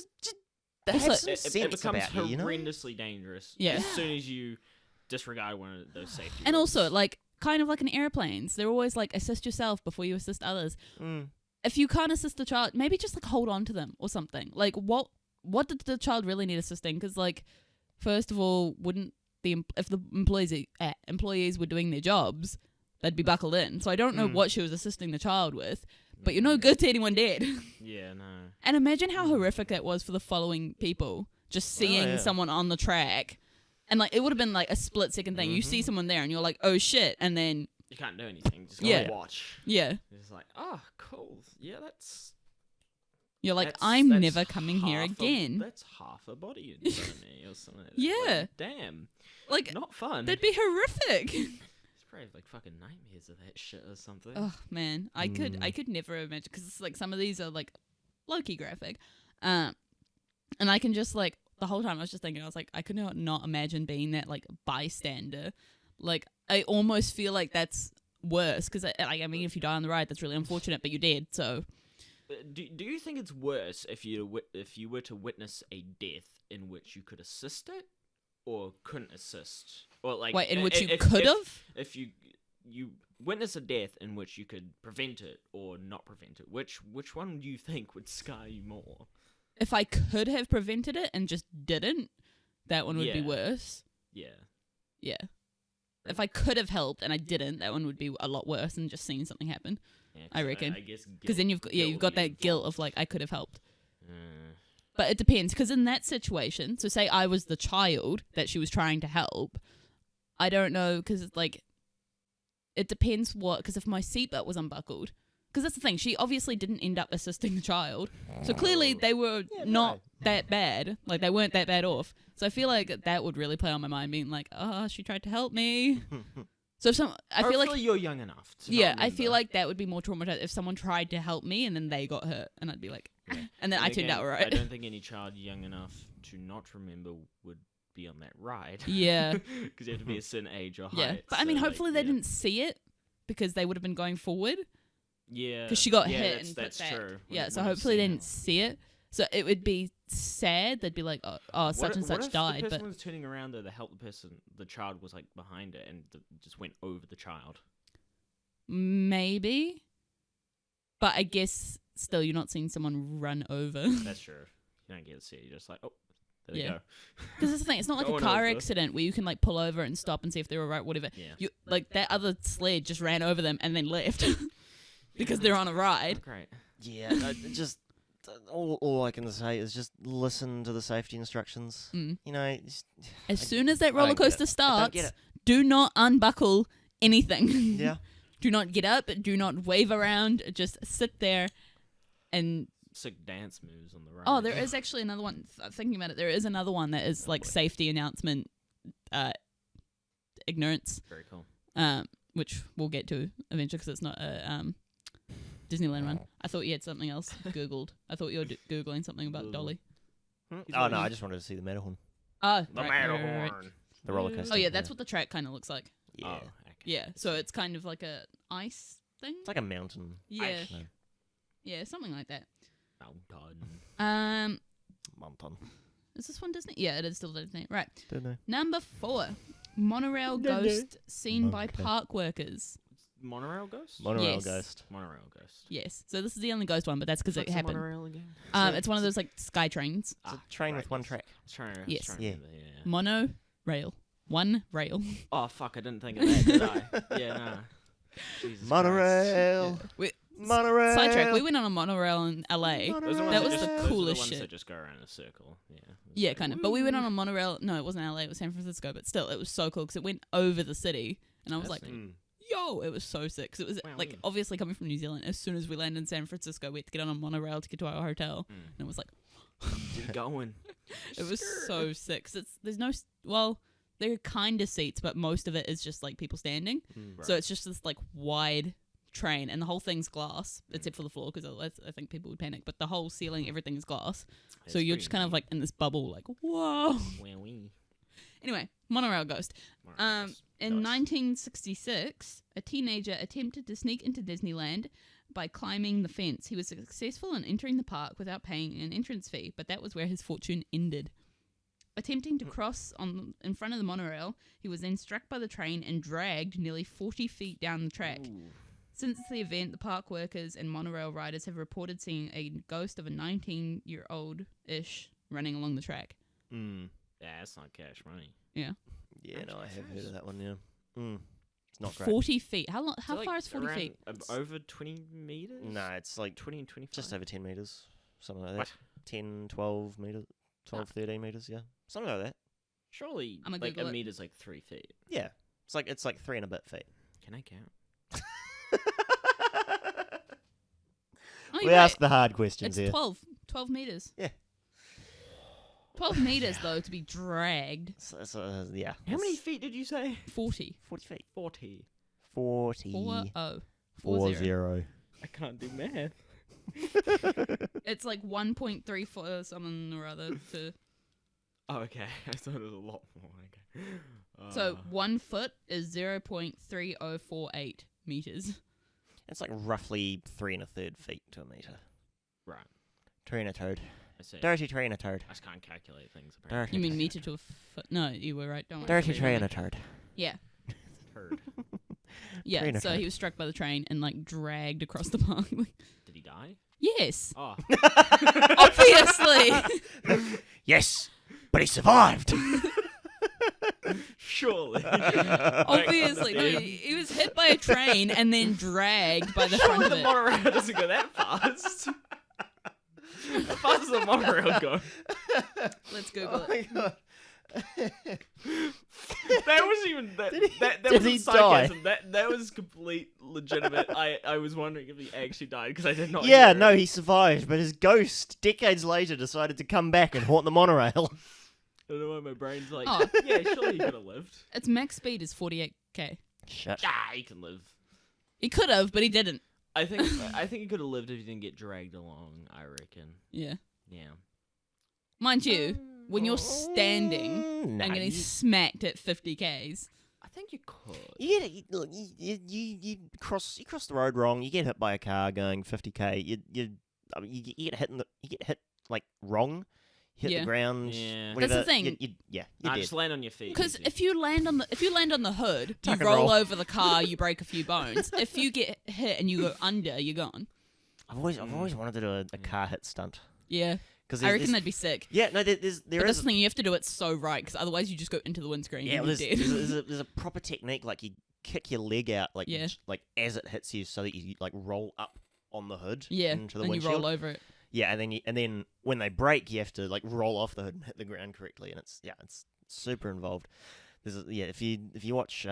have Also, some It sense becomes about you, you know? horrendously dangerous. Yeah. As soon as you disregard one of those safety. And rules. also, like, kind of like in airplanes, they're always like, assist yourself before you assist others. Mm. If you can't assist the child, maybe just like hold on to them or something. Like, what did the child really need assisting? Because, like, first of all, wouldn't if the employees were doing their jobs, they'd be buckled in. So I don't know what she was assisting the child with, but you're no good to anyone dead. Yeah, no. And imagine how horrific that was for the following people, just seeing yeah. someone on the track. And, like, it would have been, like, a split-second thing. You see someone there, and you're like, oh, shit. And then, You can't do anything. Just Yeah. gotta watch. yeah, It's like, oh, cool. Yeah, that's. you're like, that's- I'm that's never coming here half again. That's half a body in front of me or something. It's Yeah. Like, damn. Like, Not fun. that'd be horrific. It's probably like fucking nightmares of that shit or something. Oh, man. I could never imagine, because it's like some of these are, like, low-key graphic. And I can just, like, the whole time I was just thinking, I was like, I could not imagine being that, like, bystander. Like, I almost feel like that's worse, because I mean, if you die on the ride, that's really unfortunate, but you're dead, so Do you think it's worse if you were to witness a death in which you could assist it or couldn't assist, or like wait, in which you if- could have? if you witness a death in which you could prevent it or not prevent it, which one do you think would scar you more? If I could have prevented it and just didn't, that one would be Yeah. worse. Yeah. Yeah. If I could have helped and I didn't, that one would be a lot worse than just seeing something happen. Yeah, I reckon. I guess Because then you've got that guilt of like, I could have helped. Uh, But it depends, because in that situation, so say I was the child that she was trying to help, I don't know, because it's like, it depends because if my seatbelt was unbuckled, because that's the thing, she obviously didn't end up assisting the child, so clearly they were not that bad, like they weren't that bad off, so I feel like that would really play on my mind, being like, oh, she tried to help me. So if I feel like, hopefully you're young enough to yeah, not I feel remember. like that would be more traumatized if someone tried to help me and then they got hurt, and I'd be like, and then I And turned again, out right. I don't think any child young enough to not remember would be on that ride. Yeah. Because you have to be a certain age or height. Yeah, but I mean, so, hopefully like, they yeah. didn't see it because they would have been going forward. Yeah. Because she got yeah, hit that's, and that's put back. true. Yeah, When- so when you hopefully see they it. didn't see it. So it would be sad. They'd be like, oh such and such died. What if the person But was turning around though to help the person? The child was like behind it and just went over the child. maybe. But I guess still, you're not seeing someone run over. That's true. You don't get to see it. You're just like, oh, there you go. Because that's the thing. It's not like a Going car over. accident where you can like pull over and stop and see if they're all right, whatever. Yeah. You like that other sled just ran over them and then left because they're on a ride. Great. Yeah, just all I can say is just listen to the safety instructions. Mm. You know, As soon as that I roller don't get coaster it. I don't starts, get it. do not unbuckle anything. Yeah. Do not get up. Do not wave around. Just sit there and. Sick dance moves on the road. Oh, there is actually another one. Thinking about it, there is another one that is like safety announcement, ignorance, Very cool. which we'll get to eventually because it's not a Disneyland one. I thought you had something else Googled. I thought you were Googling something about Google. Dolly. Oh no, I just wanted to see the Matterhorn, Oh, The right. Matterhorn. the roller coaster. Oh yeah, that's what the track kind of looks like. Yeah. Oh, okay. Yeah, so it's kind of like a ice thing. It's like a mountain. Yeah, No, yeah, something like that. Mountain. mountain. Is this one Disney? Yeah, it is still Disney. Right. Don't know. Number 4, monorail ghost seen by Monkey. park workers. Monorail ghost? Monorail Yes. ghost. Monorail ghost. Yes. So this is the only ghost one, but that's because it What's a happened. monorail again? It's one of those like sky trains. It's a train with one yes. track. I was trying to, Yes. Trying to Yeah. remember, yeah. Mono rail. One rail. Oh, fuck, I didn't think of that, did I? Yeah, nah. Jesus Christ. Monorail. We- Monorail. Sidetrack. We went on a monorail in LA. Those are That ones was the just, those are coolest ones shit. that just go around in a circle. Yeah. Yeah, kind of. But we went on a monorail. No, it wasn't LA. It was San Francisco. But still, it was so cool because it went over the city. And I was like, Fascinating. yo, it was so sick. 'Cause it was Wow. like, obviously coming from New Zealand, as soon as we landed in San Francisco, we had to get on a monorail to get to our hotel. Mm. And it was like, Keep going. it was so sick. 'Cause there's no, well, there are kind of seats, but most of it is just like people standing. Right. So it's just this like wide train, and the whole thing's glass, except for the floor, because otherwise I think people would panic. But the whole ceiling, everything is glass. That's So you're pretty just kind of neat. like in this bubble, like, whoa. Wowee. Anyway, monorail ghost. Monorail ghost. In Nice. 1966, a teenager attempted to sneak into Disneyland by climbing the fence. He was successful in entering the park without paying an entrance fee, but that was where his fortune ended. Attempting to cross in front of the monorail, he was then struck by the train and dragged nearly 40 feet down the track. Ooh. Since the event, the park workers and monorail riders have reported seeing a ghost of a 19-year-old-ish running along the track. Mm. Yeah, that's not cash money. Yeah, I'm no, I have surprised. heard of that one. Yeah. Mm. It's not great. 40 feet. How long? So, How like, far is 40 around, feet? Over 20 meters? No, it's like 20 and 25? just over 10 meters, something like that. What? 10, 12 meters, 12, 13 meters. Yeah, something like that. Surely, I'ma like, Google a it. meter's like 3 feet. Yeah, it's like 3 and a bit feet. Can I count? Oh, We you're right. ask the hard questions It's here. 12 meters. Yeah. 12 meters, though, to be dragged. Yeah. How many it's feet did you say? 40. 40 feet. 40. 40. 40. 40. I can't do math. It's like 1.3 foot or something or other. Oh, okay. I thought it was a lot more. Okay. So 1 foot is 0.3048 meters. It's like roughly 3 1/3 feet to a meter. Right. Tree and a toad. I see. Dirty tree and a toad. I just can't calculate things, apparently. Dirty. You mean meter to a foot? No, you were right. Don't worry. Dirty tree and a toad. Yeah. Heard. Yeah. Train So effect. he was struck by the train and like dragged across the park. Did he die? Yes. Oh. Obviously. Yes, but he survived. Surely. Obviously. No, he was hit by a train and then dragged by the front Surely of the it. monorail doesn't go that fast. How fast does the monorail go? Let's Google Oh my it. god. That was even that. That Did wasn't he sarcasm. That was complete legitimate. I was wondering if he actually died because I did not. Yeah, hear no, it. he survived, but his ghost, decades later, decided to come back and haunt the monorail. I don't know why my brain's like. Oh. Yeah, surely he could have lived. Its max speed is 48k. Shut. Ah, he can live. He could have, but he didn't. I think he could have lived if he didn't get dragged along. I reckon. Yeah. Yeah. Mind you, when you're standing Nah, and getting you, smacked at 50k's, I think you could. look, you cross the road wrong. You get hit by a car going 50k. You get hit like wrong, hit Yeah. the ground. Yeah. Whatever, That's the thing. you're Nah, dead. just land on your feet. Because easy. if you land on the hood, Tuck you and roll roll. over the car, you break a few bones. If you get hit and you go under, you're gone. I've always wanted to do a car hit stunt. Yeah, Because I reckon that'd be sick. Yeah, no, there But is. that's the thing, you have to do it so right, because otherwise you just go into the windscreen Yeah, and well, you're there's, dead. there's a proper technique, like you kick your leg out, like Yeah. like as it hits you, so that you like roll up on the hood Yeah, into the and you windshield. roll over it. Yeah, and then when they break, you have to like roll off the hood and hit the ground correctly, and it's super involved. If you watch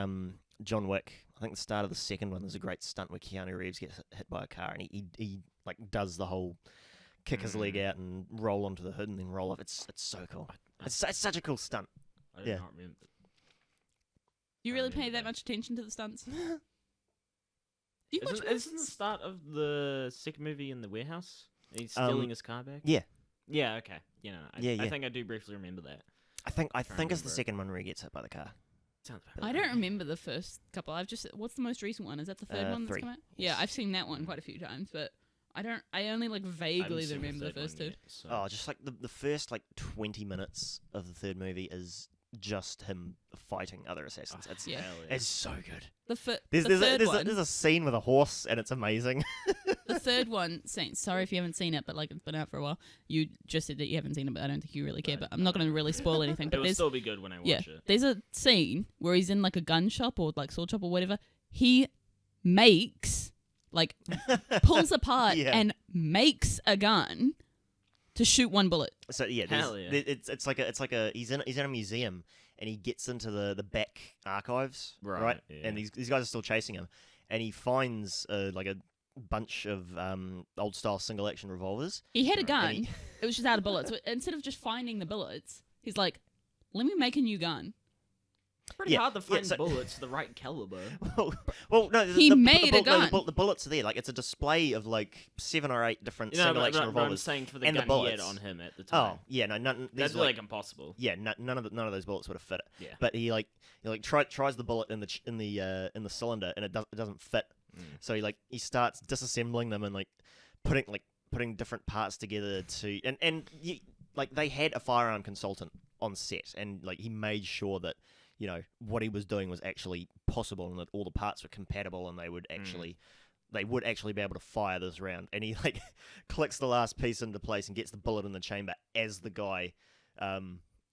John Wick, I think the start of the second one, there's a great stunt where Keanu Reeves gets hit by a car, and he like does the whole kick his leg out and roll onto the hood and then roll off. It's so cool. It's such a cool stunt. I do yeah. not remember. Do you I really remember pay that that. much attention to the stunts? Do you watch Isn't the movies? start of the second movie in the warehouse? He's stealing his car back. Yeah, Yeah. Okay. You know. I Yeah. think I do briefly remember that. I think it's the remember it. second one where he gets hit by the car. Sounds about I right. don't remember the first couple. What's the most recent one? Is that the third one that's 3. come out? Yeah, Yes. I've seen that one quite a few times, but I only like I haven't vaguely seen remember the third first one two. yet, so- Oh, just like the first like 20 minutes of the third movie is just him fighting other assassins. Oh, It's Yeah. hell it's so good. The third There's one. a scene with a horse and it's amazing. The third one, sorry if you haven't seen it, but like it's been out for a while. You just said that you haven't seen it, but I don't think you really care. No, But I'm not going to really spoil anything. It But will there's still be good when I watch it. there's a scene where he's in like a gun shop or like sword shop or whatever. He makes like pulls apart Yeah. and makes a gun to shoot one bullet. So yeah, Hell yeah. it's like a he's in a museum and he gets into the back archives, Right, yeah. And these guys are still chasing him, and he finds like a bunch of old style single action revolvers. He had a And gun. he- It was just out of bullets. So instead of just finding the bullets, he's like, "Let me make a new gun." Pretty Yeah, hard to yeah, find so- bullets the right caliber. well, no, He made a gun. The bullets are there. Like it's a display of like 7 or 8 different You know, single but, action but I'm revolvers. saying for the and the gun he had bullets. on him at the time. Oh yeah, no, none. That's these, like impossible. yeah, none of those bullets would have fit it. Yeah. But he tries the bullet in the cylinder and it doesn't fit. So he starts disassembling them and like putting different parts together to like they had a firearm consultant on set and like he made sure that what he was doing was actually possible and that all the parts were compatible and they would actually be able to fire this round. And he like clicks the last piece into place and gets the bullet in the chamber as the guy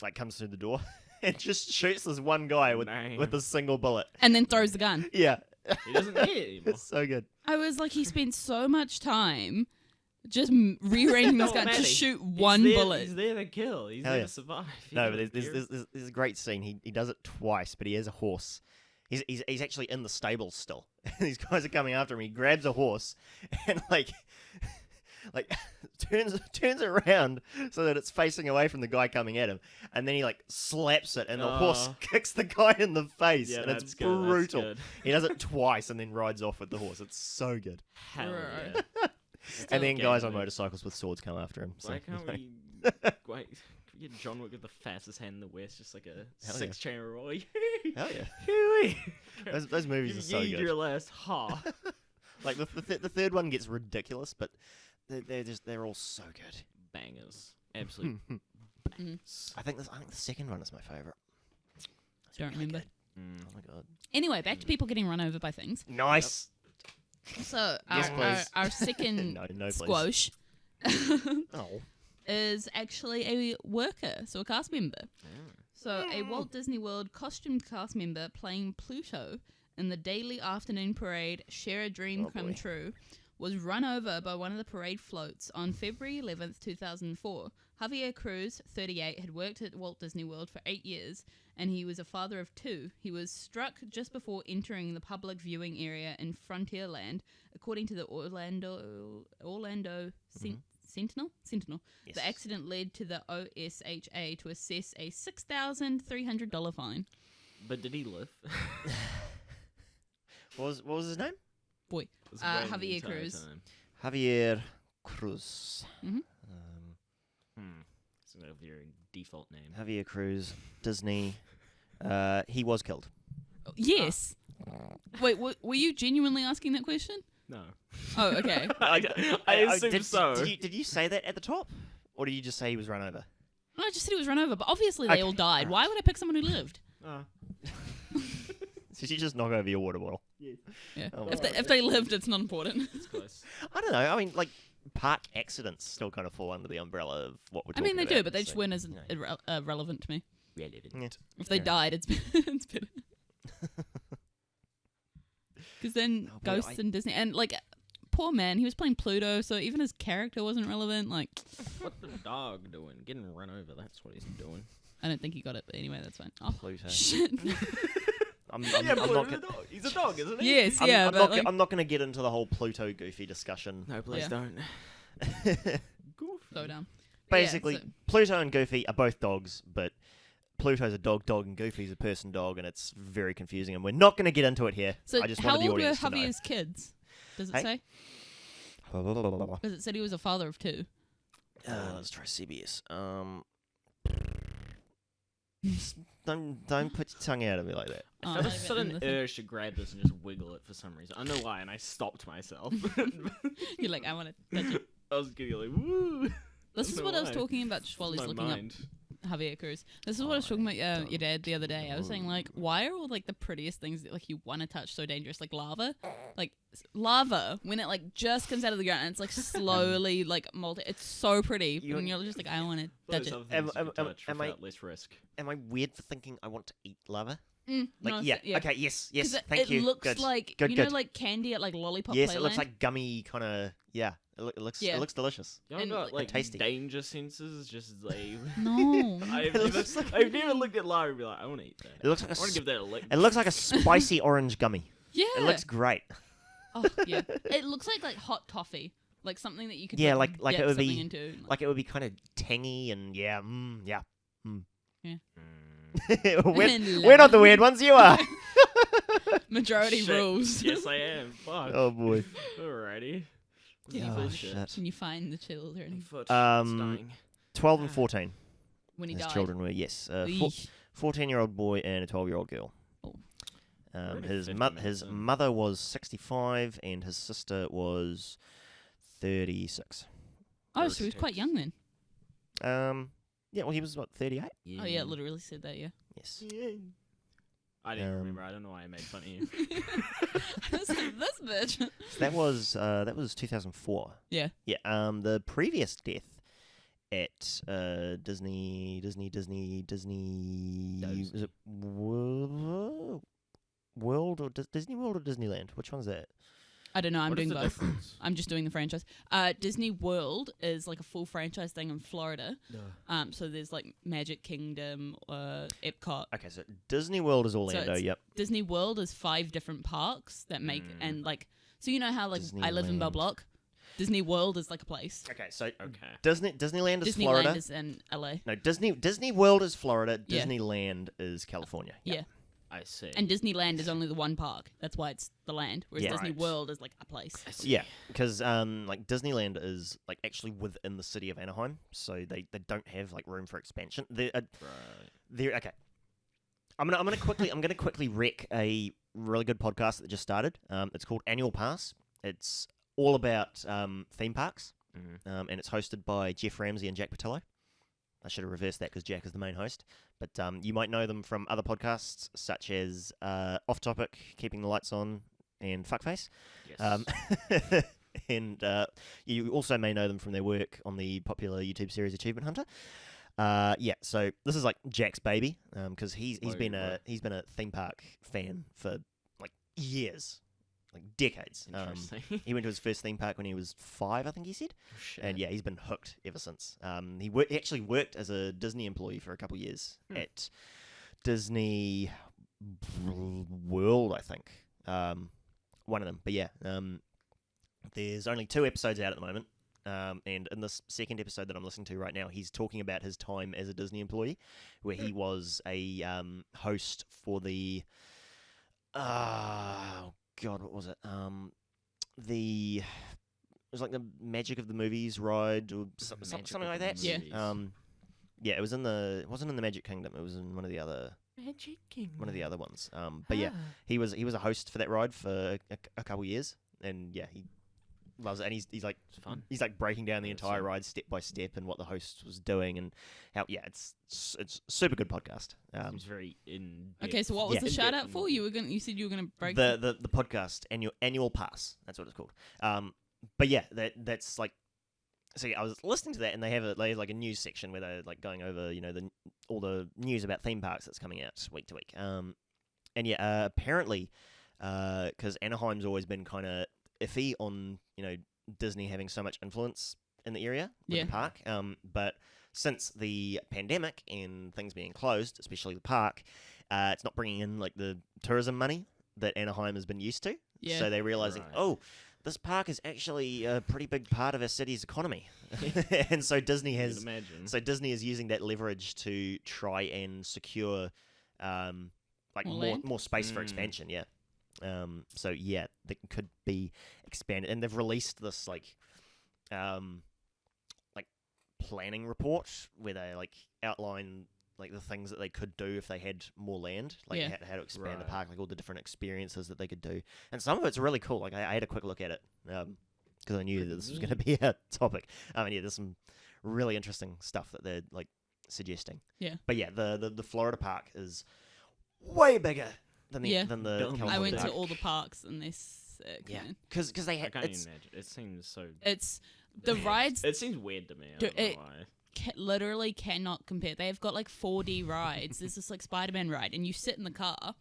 like comes through the door and just shoots this one guy with a single bullet. And then throws the gun. Yeah. He doesn't need it anymore. It's so good. I was like, he spent so much time just rearranging this Oh, gun man, to he- shoot He's one there- bullet. He's there to kill. He's Hell there yeah. to survive. He No, but doesn't care. there's a great scene. He does it twice, but he has a horse. He's actually in the stables still. These guys are coming after him. He grabs a horse and like turns it around so that it's facing away from the guy coming at him, and then he like slaps it, and the horse Oh. kicks the guy in the face, Yeah, and it's that's good, that's brutal. good. He does it twice and then rides off with the horse. It's so good. Hell Right. yeah. And then Okay, guys on mate. motorcycles with swords come after him. So, Why can't we? Wait, can we get John Wick with the fastest hand in the West, just like a yeah. 6-chain roll. Hell yeah. Hooey. Those movies are so You good. your last ha. Like the third one gets ridiculous, but they're all so good. Bangers. Absolute bangers. I think the second one is my favorite. It's Don't remember. Mm. Oh my god. Anyway, back to people getting run over by things. Nice. So Yes, please. our second No, please. squash Oh. is actually a worker, so a cast member. So a Walt Disney World costumed cast member playing Pluto in the daily afternoon parade Share a Dream Oh, Come boy. True was run over by one of the parade floats on February 11th, 2004. Javier Cruz, 38, had worked at Walt Disney World for 8 years, and he was a father of 2. He was struck just before entering the public viewing area in Frontierland, according to the Orlando Sentinel. Yes. The accident led to the OSHA to assess a $6,300 fine. But did he live? What was his name? Boy, Was waiting the Javier entire Cruz. time. Javier Cruz. Mhm. It's a very default name. Javier Cruz, Disney. He was killed. Yes. Wait, were you genuinely asking that question? No. Oh, okay. I assume did, so. Did you say that at the top? Or did you just say he was run over? No, I just said he was run over, but obviously they all died. Why would I pick someone who lived? So you just knock over your water bottle? Yeah. Oh, If they lived, it's not important. It's close. I don't know. I mean, like, park accidents still kind of fall under the umbrella of what we're talking about. They do, but they just so, weren't as you know. relevant to me. Yeah. If they Fair died, it's it's better. Because then Oh, boy, ghosts in Disney, and like, poor man, he was playing Pluto, so even his character wasn't relevant. Like, What's the dog doing? Getting run over. That's what he's doing. I don't think he got it, but anyway, that's fine. Oh, Pluto. shit. I'm Yeah, not Pluto's gonna- a dog. He's a dog, isn't he? Yes, yeah, but like, I'm not going to get into the whole Pluto Goofy discussion. No, please Yeah. don't. slow down. Basically, Yeah, so- Pluto and Goofy are both dogs, but Pluto's a dog and Goofy's a person dog, and it's very confusing, and we're not going to get into it here. So I just how wanted the old were audience to know. Javier's kids? Does it Hey? say? Because it said he was a father of 2. Let's try CBS. Don't put your tongue out at me like that. I Oh, felt a I got sudden nothing. urge to grab this and just wiggle it for some reason. I don't know why, and I stopped myself. You're like, I want to touch it. I was getting like, woo. This is know what I was why. talking about just while It's he's my looking mind. up Javier Cruz. This is what I was talking about your dad the other day. I was saying, like, why are all, like, the prettiest things that, like, you want to touch so dangerous? Like, lava? Like, lava, when it, like, just comes out of the ground and it's, like, slowly, like, it's so pretty. You- And you're just like, I want to Those touch it. other things you could touch am I- without less risk. Am I weird for thinking I want to eat lava? Mm, Like, no, yeah. yeah. Okay, yes, 'Cause thank it you. looks Good. like, Good, you know, good. like candy at, like, Lollipop Yes, Playland? it looks like gummy kind of, yeah. It looks Yeah. it looks delicious. Y'all And, got like, like tasty. danger senses, just like No. I've never looked at lava and be like, I want to eat that. It looks like I want to give that a lick. it looks like a spicy orange gummy. Yeah. It looks great. Oh, yeah. It looks like hot toffee. Like something that you could Yeah, dip like it would be- something into. Like it would be kind of tangy and yeah. Yeah. we're, And we're not the lava. weird ones, you are. Majority Shit. rules. Yes, I am. Fuck. Oh boy. Alrighty. Yeah. Oh, shit. shit. Can you find the children Foot, Um, it's dying. 12 and 14. when he His died? children were, yes. Eesh. 14-year-old boy and a 12-year-old girl. Oh. Already His 50 his minutes in. mother was 65 and his sister was 36. Oh, so he was quite young then. Yeah, well, he was, what, 38? Oh yeah, it literally said that. Yeah. Yes. I didn't Um, remember. I don't know why I made fun of you. I was like, this bitch. So that was 2004. Yeah. Yeah. The previous death at Disney. Those. Is it World or Disney World or Disneyland? Which one's that? I don't know. I'm What is doing the both. difference? I'm just doing the franchise. Disney World is like a full franchise thing in Florida. So there's like Magic Kingdom, Epcot. Okay, so Disney World is Orlando. it's- Yep. Disney World is 5 different parks that make and like. So you know how like I live in Bell Disneyland. Block. Disney World is like a place. Okay, so Okay. Disneyland is Disneyland Florida. is in LA. No, Disney World is Florida. Yeah. Disneyland is California. Yeah. I see. And Disneyland is only the one park. That's why it's the land. Whereas Yeah. Disney Right. World is like a place. I see. Yeah, because like Disneyland is like actually within the city of Anaheim, so they don't have like room for expansion. Right. They're okay. I'm gonna quickly wreck a really good podcast that just started. It's called Annual Pass. It's all about theme parks, Mhm. and it's hosted by Jeff Ramsey and Jack Patillo. I should have reversed that because Jack is the main host. But you might know them from other podcasts such as Off Topic, Keeping the Lights On, and Fuckface. Yes. And you also may know them from their work on the popular YouTube series Achievement Hunter. Yeah, so this is like Jack's baby because he's been a theme park fan for like years, like decades. Interesting. He went to his first theme park when he was 5, I think he said. Shit. And yeah, he's been hooked ever since. He actually worked as a Disney employee for a couple of years at Disney World, I think. One of them. But yeah, there's only 2 episodes out at the moment. And in this second episode that I'm listening to right now, he's talking about his time as a Disney employee, where he was a host for the... oh, God, what was it? It was like the Magic of the Movies ride or something like that. Yeah. Yeah, it wasn't in the Magic Kingdom. It was in one of the other ones. But yeah, he was a host for that ride for a couple years, and yeah, loves it, and he's like It's fun. he's like breaking down the Yeah, it's entire fun. ride step by step and what the host was doing and how it's super good podcast. Seems very in. Okay, so what was Yeah. the In shout depth out for? You said you were gonna break The podcast annual pass, that's what it's called. But yeah, that's like. So I was listening to that, and they have like a news section where they're like going over all the news about theme parks that's coming out week to week. And yeah, apparently, because Anaheim's always been kind of iffy on Disney having so much influence in the area with Yeah. the park. But since the pandemic and things being closed, especially the park, it's not bringing in like the tourism money that Anaheim has been used to. Yeah. So they're realizing, Right. this park is actually a pretty big part of our city's economy, and so Disney You'd has. imagine. So Disney is using that leverage to try and secure, like More land? more space for Mm. expansion. Yeah. So yeah, that could be expanded, and they've released this like planning report where they like outline like the things that they could do if they had more land, like Yeah. how to expand the Right. park, like all the different experiences that they could do, and some of it's really cool. Like I had a quick look at it because I knew that this was going to be a topic. Yeah, there's some really interesting stuff that they're like suggesting. Yeah. But yeah, the Florida park is way bigger than the Yeah. than the Building California I went to park. all the parks and they're sick. Yeah, Man. because they I had can't it's even imagine. It seems so. It's the rides It seems weird to me. I Dude, don't know it- why. literally cannot compare. They've got like 4D rides. There's this like Spider-Man ride, and you sit in the car,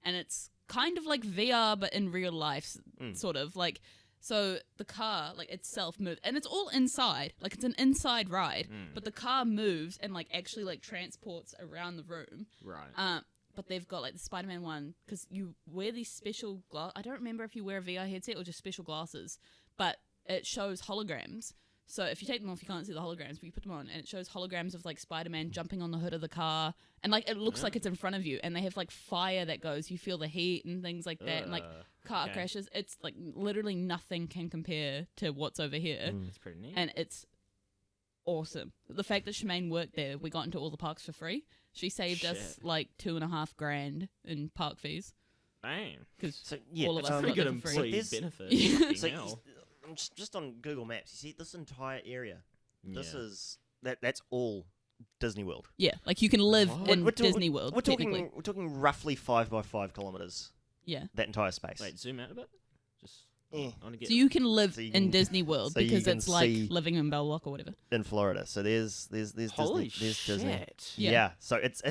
and it's kind of like VR but in real life, sort of like. So the car like itself moves, and it's all inside. Like it's an inside ride, but the car moves and like actually like transports around the room. Right. But they've got like the Spider-Man one because you wear these special glass. I don't remember if you wear a VR headset or just special glasses, but it shows holograms. So if you take them off, you can't see the holograms, but you put them on, and it shows holograms of like Spider-Man jumping on the hood of the car, and like it looks like it's in front of you, and they have like fire that goes. You feel the heat and things like that, and like car okay. crashes. It's like literally nothing can compare to what's over here, That's pretty neat. and it's awesome. The fact that Shemaine worked there, we got into all the parks for free. She saved us Shit. like $2.5 grand in park fees Damn. because so yeah, all of it's us Pretty got good them for free. employee there's- benefit. Yeah. fucking So hell. just on Google Maps, you see this entire area. This Yeah. is that's all Disney World. Yeah, like you can live What? in We're talking- Disney World. We're technically. talking roughly 5 by 5 kilometers. Yeah. That entire space. Wait, zoom out a bit. Just. Eh. I want to get. So you can live So you in can- Disney World so you because can it's like see- living in Belllock or whatever. in Florida. So there's Holy Disney. There's Disney. shit. Yeah. Yeah. So it's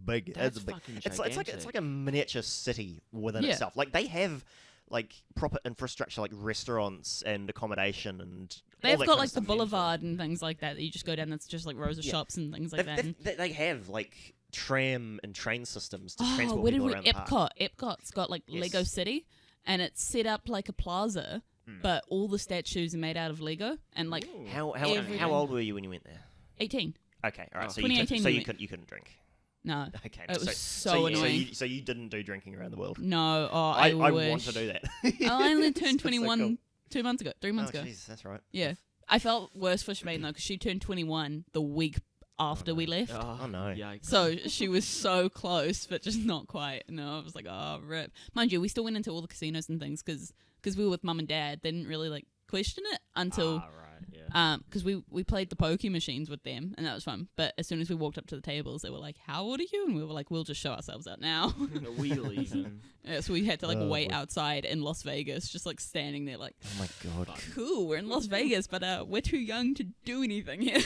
big. That's it's big. fucking It's like a miniature city within Yeah. itself. Like they have like proper infrastructure, like restaurants and accommodation and. all They've that got kind like of the stuff. boulevard and things like that. You just go down. That's just like rows of Yeah. shops and things like that. And They have like tram and train systems to oh, transport where did people we? around the park. Epcot's got like Lego Yes. City, and it's set up like a plaza, but all the statues are made out of Lego and like Ooh. everything. How old were you when you went there? 18. Okay, all right. Oh. So you 2018 we went. you couldn't drink. No, Okay, it was so so you, annoying. So you didn't do drinking around the world. No, oh, I wish. want to do that. I only It's turned so 21 cool. 2 months ago, 3 months Oh, ago. Jesus, that's right. Yeah, I felt worse for Shemaine though because she turned 21 the week after we left. Oh, no. Yikes. So she was so close, but just not quite. No, I was like, oh, rip. Mind you, we still went into all the casinos and things because we were with mum and dad. They didn't really like question it until Ah, right. Yeah. because we played the pokey machines with them and that was fun. But as soon as we walked up to the tables, they were like, "How old are you?" And we were like, "We'll just show ourselves out now." Wheel even. Yeah, so we had to like Oh, wait boy. outside in Las Vegas, just like standing there, like, Oh my god. "Cool, we're in Las Vegas, but we're too young to do anything here."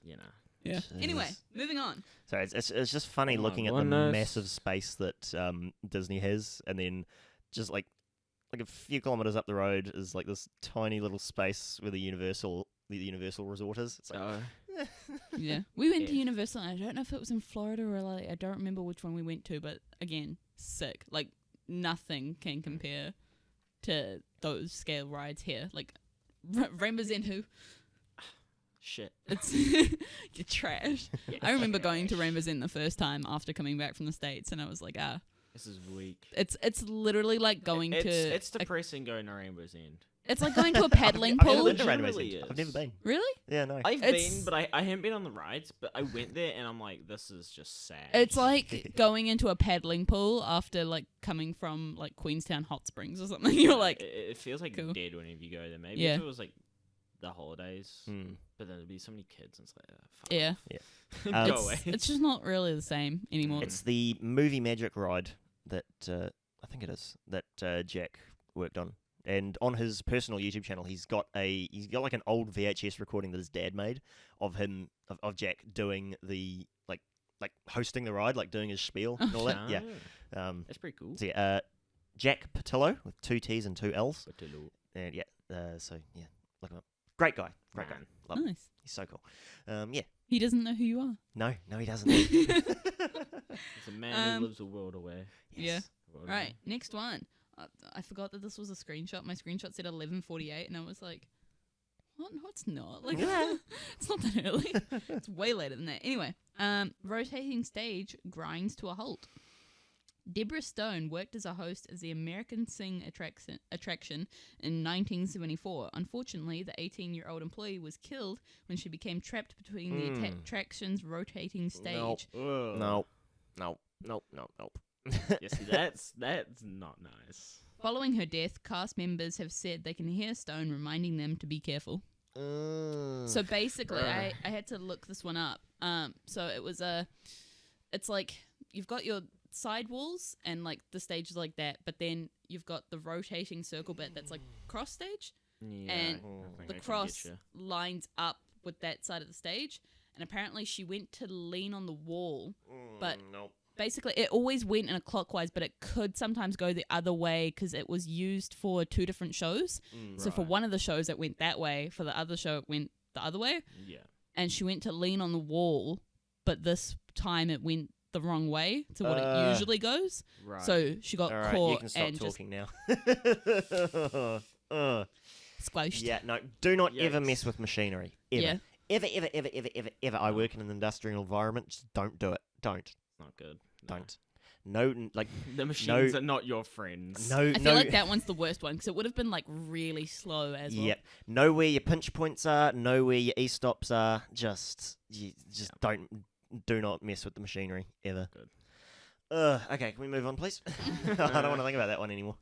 You know. Yeah. Anyway, moving on. So it's just funny Oh, looking at the goodness. massive space that Disney has, and then just like a few kilometers up the road is like this tiny little space where the Universal Resort is. It's like Yeah, we went to Yeah. Universal. And I don't know if it was in Florida or like I don't remember which one we went to, but again, sick. Like nothing can compare to those scale rides here. Like Rainbow's End, who Shit. it's you're trash. I remember going to Rainbow's End the first time after coming back from the States, and I was like, This is weak. it's literally like going it's, to It's depressing going to Rainbow's End. It's like going to a paddling I've pool. never been to Randomizer. Literally I've never been. Really? Yeah, no. I've It's- been, but I haven't been on the rides. But I went there and I'm like, this is just sad. It's like going into a paddling pool after like coming from like Queenstown Hot Springs or something. You're like, it feels like cool. dead whenever you go there. Maybe Yeah. if it was like the holidays, but then there'd be so many kids and it's like, fuck yeah. off. Go It's- away. It's just not really the same anymore. It's the movie magic ride that I think it is that Jack worked on. And on his personal YouTube channel, he's got like an old VHS recording that his dad made of him of Jack doing the like hosting the ride, like doing his spiel and all that. Yeah, That's pretty cool. so yeah, Jack Patillo with 2 T's and 2 L's. Patillo. And so yeah, look him up. Great guy, great guy. Man. Love him. Nice. He's so cool. Yeah, He doesn't know who you are. no, he doesn't. It's a man who lives a world away. Yes. Right, next one. I forgot that this was a screenshot. My screenshot said 11:48, and I was like, "What? No, it's not. Like, it's not that early. It's way later than that." Anyway, rotating stage grinds to a halt. Deborah Stone worked as a host at the American Sing attraction in 1974. Unfortunately, the 18-year-old employee was killed when she became trapped between the attraction's rotating stage. No. Yeah, see, that's not nice. Following her death, cast members have said they can hear Stone reminding them to be careful. So basically, I had to look this one up. So it was it's like you've got your side walls and like the stage is like that, but then you've got the rotating circle bit that's like cross stage, Yeah, and I think the I can cross get ya. lines up with that side of the stage. And apparently she went to lean on the wall, but basically it always went in a clockwise, but it could sometimes go the other way because it was used for 2 different shows. So for one of the shows it went that way, for the other show it went the other way. Yeah. And she went to lean on the wall, but this time it went the wrong way to what it usually goes. Right. So she got All right, caught you can stop and talking now. just squashed. Yeah, no, do not ever Yikes. mess with machinery. Ever. Yeah. Ever. I work in an industrial environment. Just don't do it. Don't. It's not good. No. Don't. No, like, The machines are not your friends. no, I no. feel like that one's the worst one because it would have been like really slow as well. Yep. Know where your pinch points are. Know where your e-stops are. Just do not mess with the machinery ever. Good. Okay, can we move on, please? I don't want to think about that one anymore.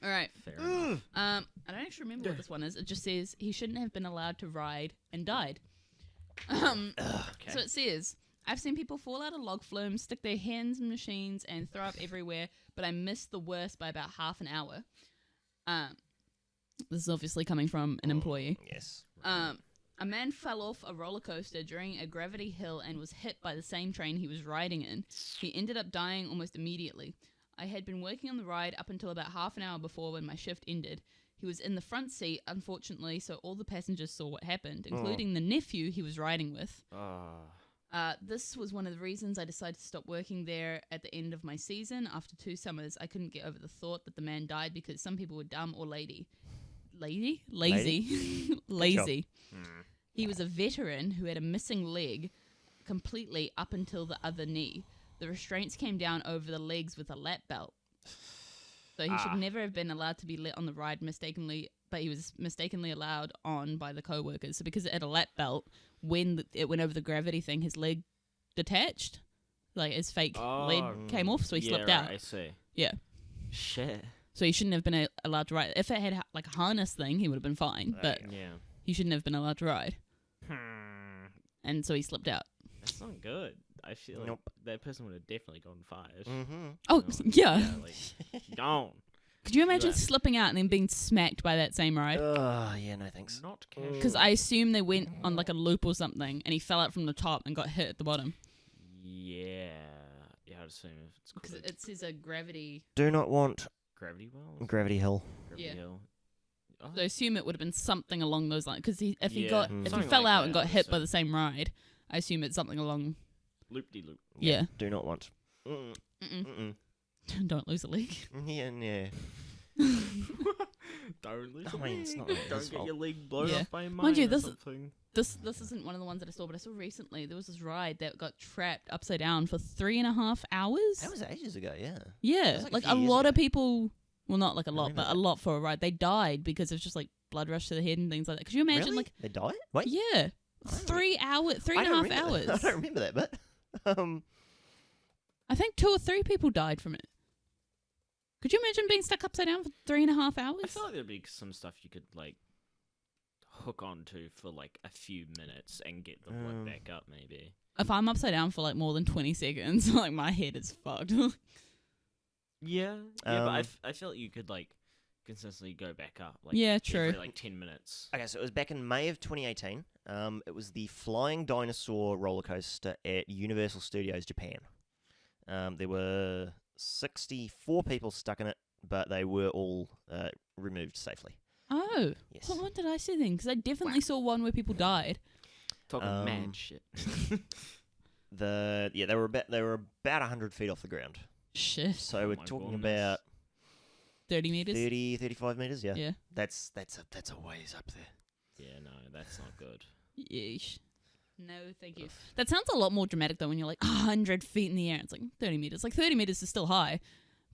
All right. Fair enough. I don't actually remember what this one is. It just says he shouldn't have been allowed to ride and died. Okay. So it says, I've seen people fall out of log flumes, stick their hands in machines, and throw up everywhere, but I missed the worst by about half an hour. This is obviously coming from an employee. Yes. A man fell off a roller coaster during a gravity hill and was hit by the same train he was riding in. He ended up dying almost immediately. I had been working on the ride up until about half an hour before when my shift ended. He was in the front seat, unfortunately, so all the passengers saw what happened, including the nephew he was riding with. This was one of the reasons I decided to stop working there at the end of my season. After 2 summers, I couldn't get over the thought that the man died because some people were dumb or lazy. Lazy? Lazy. He was a veteran who had a missing leg completely up until the other knee. The restraints came down over the legs with a lap belt. So he should never have been allowed to be let on the ride mistakenly, but he was mistakenly allowed on by the co-workers. So because it had a lap belt, when it went over the gravity thing, his leg detached. Like his fake leg came off, so he slipped out. I see. Yeah. Shit. So he shouldn't have been allowed to ride. If it had like a harness thing, he would have been fine. But Yeah. he shouldn't have been allowed to ride. And so he slipped out. That's not good. I feel like that person would have definitely gotten fired. Mm-hmm. Oh, yeah. Like, gone. Could you imagine Yeah. slipping out and then being smacked by that same ride? Yeah, no thanks. Not casual. Because I assume they went on like a loop or something and he fell out from the top and got hit at the bottom. Yeah. Yeah, I'd assume if it's Because called it says a gravity. Do not want Gravity Well. Gravity Hill. Gravity Yeah. Hill. Oh, So I assume it would have been something along those lines. Because if he Yeah, if he something fell like out that, and got I'd hit by assume. the same ride, I assume it's something along. Loop-de-loop. Yeah. Do not want. Mm-mm. Mm-mm. Don't lose a leg. Yeah. Don't lose I a mean, it's leg. not really his Don't get fault. your leg blown Yeah. off by a mine Mind you, or this- something. This isn't one of the ones that I saw, but I saw recently there was this ride that got trapped upside down for 3.5 hours. That was ages ago, yeah. Yeah, was like a like few a years lot of ago. people Well, not like a lot, remember but a lot for a ride. They died because of just like blood rush to the head and things like that. Could you imagine Really? like They died? Wait. yeah, I don't 3 hours, three I and a don't half remember- hours. I don't remember that bit. I think 2 or 3 people died from it. Could you imagine being stuck upside down for 3.5 hours? I feel like there'd be some stuff you could like hook onto for like a few minutes and get the blood back up, maybe. If I'm upside down for like more than 20 seconds, like my head is fucked. Yeah, but I feel like you could like consistently go back up. Like, Yeah, true. Every, like 10 minutes. Okay, so it was back in May of 2018. It was the Flying Dinosaur roller coaster at Universal Studios Japan. There were 64 people stuck in it, but they were all removed safely. Oh, Yes. what one did I see then? Because I definitely saw one where people died. Talking mad shit. They were about 100 feet off the ground. Shit. So Oh we're my talking goodness. about 30 meters? 30, 35 meters. Yeah. Yeah. That's a ways up there. Yeah, no, that's not good. Yeesh. No, thank you. That sounds a lot more dramatic though when you're like 100 feet in the air. It's like 30 meters. Like 30 meters is still high,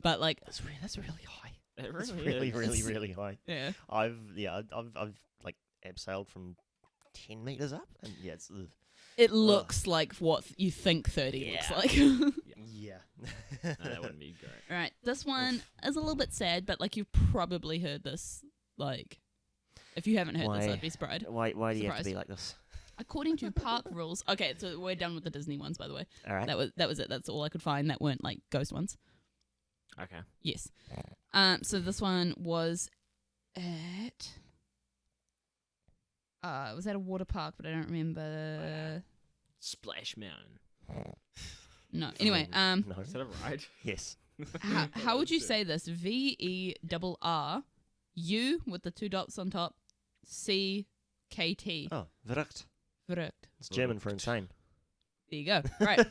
but like That's really high. It That's really really, is. really high. yeah. I've like abseiled from 10 meters up, and yeah, it's It looks like what you think 30 looks Yeah. like. yeah. No, that wouldn't be great. All right, this one is a little bit sad, but like you've probably heard this. Like, if you haven't heard this, I'd be surprised. Why do you have to Surprised. be like this? According to park rules, okay, so we're done with the Disney ones, by the way. All right. That was it. That's all I could find that weren't like ghost ones. Okay. Yes. So this one was at. It was at a water park, but I don't remember. Splash Mountain. No. Anyway, No. Is that a ride? Yes. how would you say this? VERRU with the 2 dots on top. CKT. Oh, verrückt. Verrückt. It's German for insane. There you go. Right.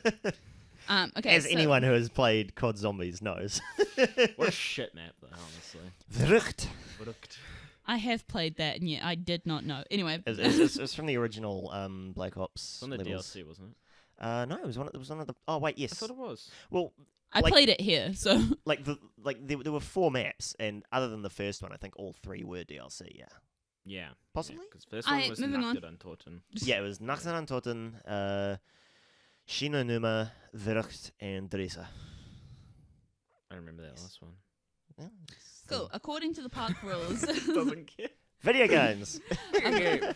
Okay. As anyone who has played COD Zombies knows. What a shit map, though, honestly. Verrückt. I have played that, and yeah, I did not know. Anyway. It's from the original Black Ops. It's on the levels. DLC, wasn't it? No, it was one of the. Oh wait, yes. I thought it was. Well, I like- played it here, so. there were 4 maps, and other than the first one, I think all 3 were DLC. Yeah. Yeah. Possibly? Because first one was moving on. Nacht und Untoten. Yeah, it was Nacht und Untoten, Shinonuma, Verrückt, and Dresa. I remember that last one. Yeah, Cool. According to the park rules, Doesn't care. Video games. a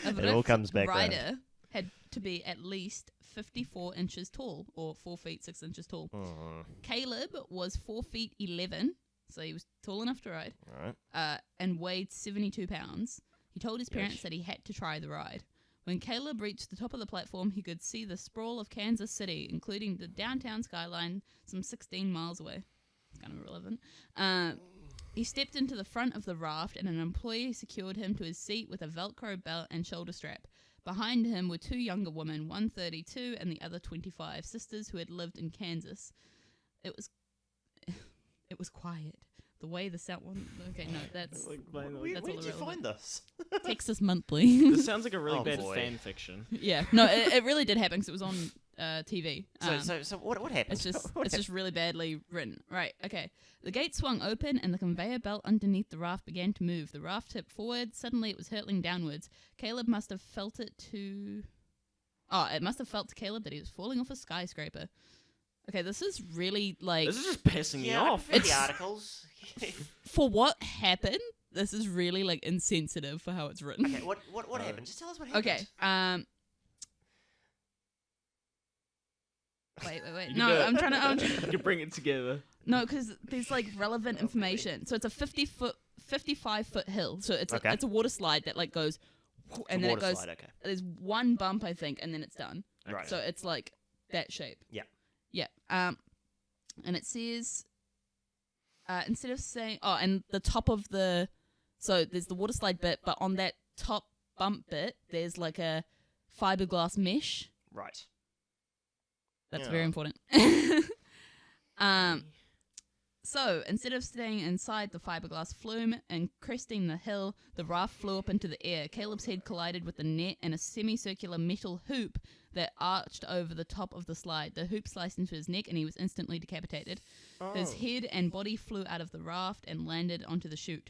It all comes back round. rider had to be at least 54 inches tall, or 4 feet 6 inches tall. Caleb was 4 feet 11, so he was tall enough to ride, All right. and weighed 72 pounds. He told his parents Yeesh. that he had to try the ride. When Caleb reached the top of the platform, he could see the sprawl of Kansas City, including the downtown skyline some 16 miles away. It's kind of irrelevant. He stepped into the front of the raft, and an employee secured him to his seat with a Velcro belt and shoulder strap. Behind him were 2 younger women, one 32 and the other 25, sisters who had lived in Kansas. It was quiet. The way the sound one. Okay, no, that's Where That's all did you irrelevant. find this? Texas Monthly. This sounds like a really Oh, bad boy. fan fiction. Yeah, no, it really did happen because it was on TV. So what happened? It's just What it's just really badly written. Right, okay. The gate swung open and the conveyor belt underneath the raft began to move. The raft tipped forward. Suddenly it was hurtling downwards. Caleb must have felt it to Caleb that he was falling off a skyscraper. Okay, this is really like This is just pissing me off. I read the It's- articles. for what happened, this is really like insensitive for how it's written. Okay, what happened? Just tell us what happened. Okay. Wait. You No, can do it. I'm trying to. You can bring it together. No, because there's like relevant information. So it's a 55-foot hill. So it's Okay. it's a water slide that like goes, and then it Water goes. slide, okay. There's one bump I think, and then it's done. Right. So it's like that shape. Yeah. Yeah. And it says, instead of saying, and the top of the, so there's the water slide bit, but on that top bump bit, there's like a fiberglass mesh. Right. That's Yeah. very important. So, instead of staying inside the fiberglass flume and cresting the hill, the raft flew up into the air. Caleb's head collided with the net and a semicircular metal hoop that arched over the top of the slide. The hoop sliced into his neck and he was instantly decapitated. His head and body flew out of the raft and landed onto the chute.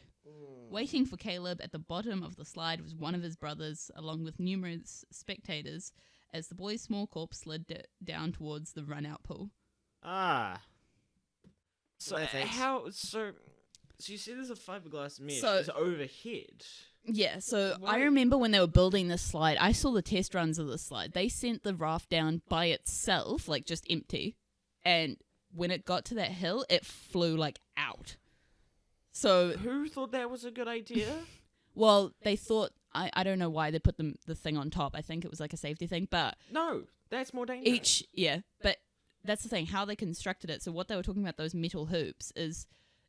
Waiting for Caleb at the bottom of the slide was one of his brothers, along with numerous spectators, as the boy's small corpse slid down towards the run-out pool. Ah. So No thanks. So you see there's a fiberglass mesh. So- It's overhead. Yeah, so I Why- remember when they were building this slide, I saw the test runs of the slide. They sent the raft down by itself, like just empty, and when it got to that hill, it flew like out. So, Who thought that was a good idea? well, they thought, I don't know why they put the thing on top. I think it was like a safety thing, but No, that's more dangerous. but that's the thing, how they constructed it. So what they were talking about, those metal hoops, is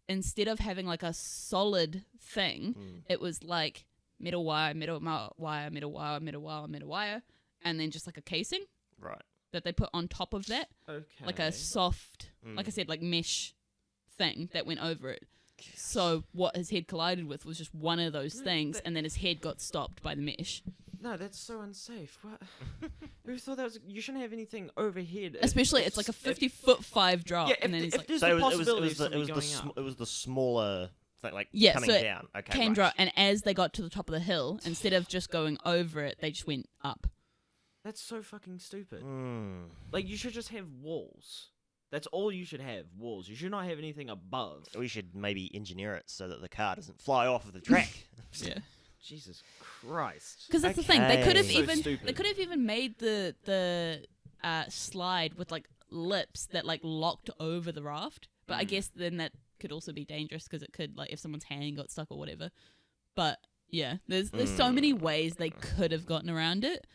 instead of having like a solid thing, it was like metal wire, metal wire, metal wire, metal wire, metal wire, and then just like a casing Right. that they put on top of that, Okay. like a soft, like I said, like mesh thing that went over it. So what his head collided with was just one of those things, and then his head got stopped by the mesh. No, that's so unsafe. What? Who thought that was? You shouldn't have anything overhead. Especially, it's like a 50-foot drop, Yeah, and then he's like, there's So the it was possibility the of somebody going up. it was the smaller thing, like Yeah, coming so it down. Okay, came right. drop, and as they got to the top of the hill, instead of just going over it, they just went up. That's so fucking stupid. Mm. Like, you should just have walls. That's all you should have, walls. You should not have anything above. We should maybe engineer it so that the car doesn't fly off of the track. Yeah, Jesus Christ. because that's the thing. They could have Okay. So even stupid. they could have even made the slide with like lips that like locked over the raft. But I guess then that could also be dangerous because it could, like, if someone's hand got stuck or whatever. But yeah, there's so many ways they could have gotten around it,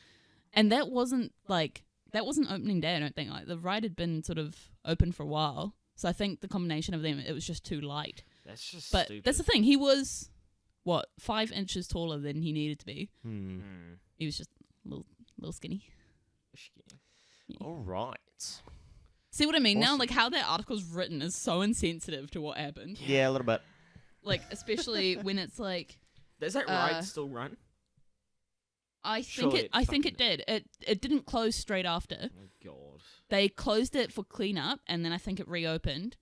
and that wasn't opening day. I don't think, like, the ride had been sort of open for a while, so I think the combination of them, it was just too light. That's just But stupid. that's the thing. He was, what, 5 inches taller than he needed to be. Hmm. He was just a little skinny. All right. See what I mean now? Awesome. Like, how that article's written is so insensitive to what happened. Yeah, a little bit. Like, especially when it's like, Does that ride still run? I Surely think it it did. It didn't close straight after. Oh my god. They closed it for cleanup, and then I think it reopened.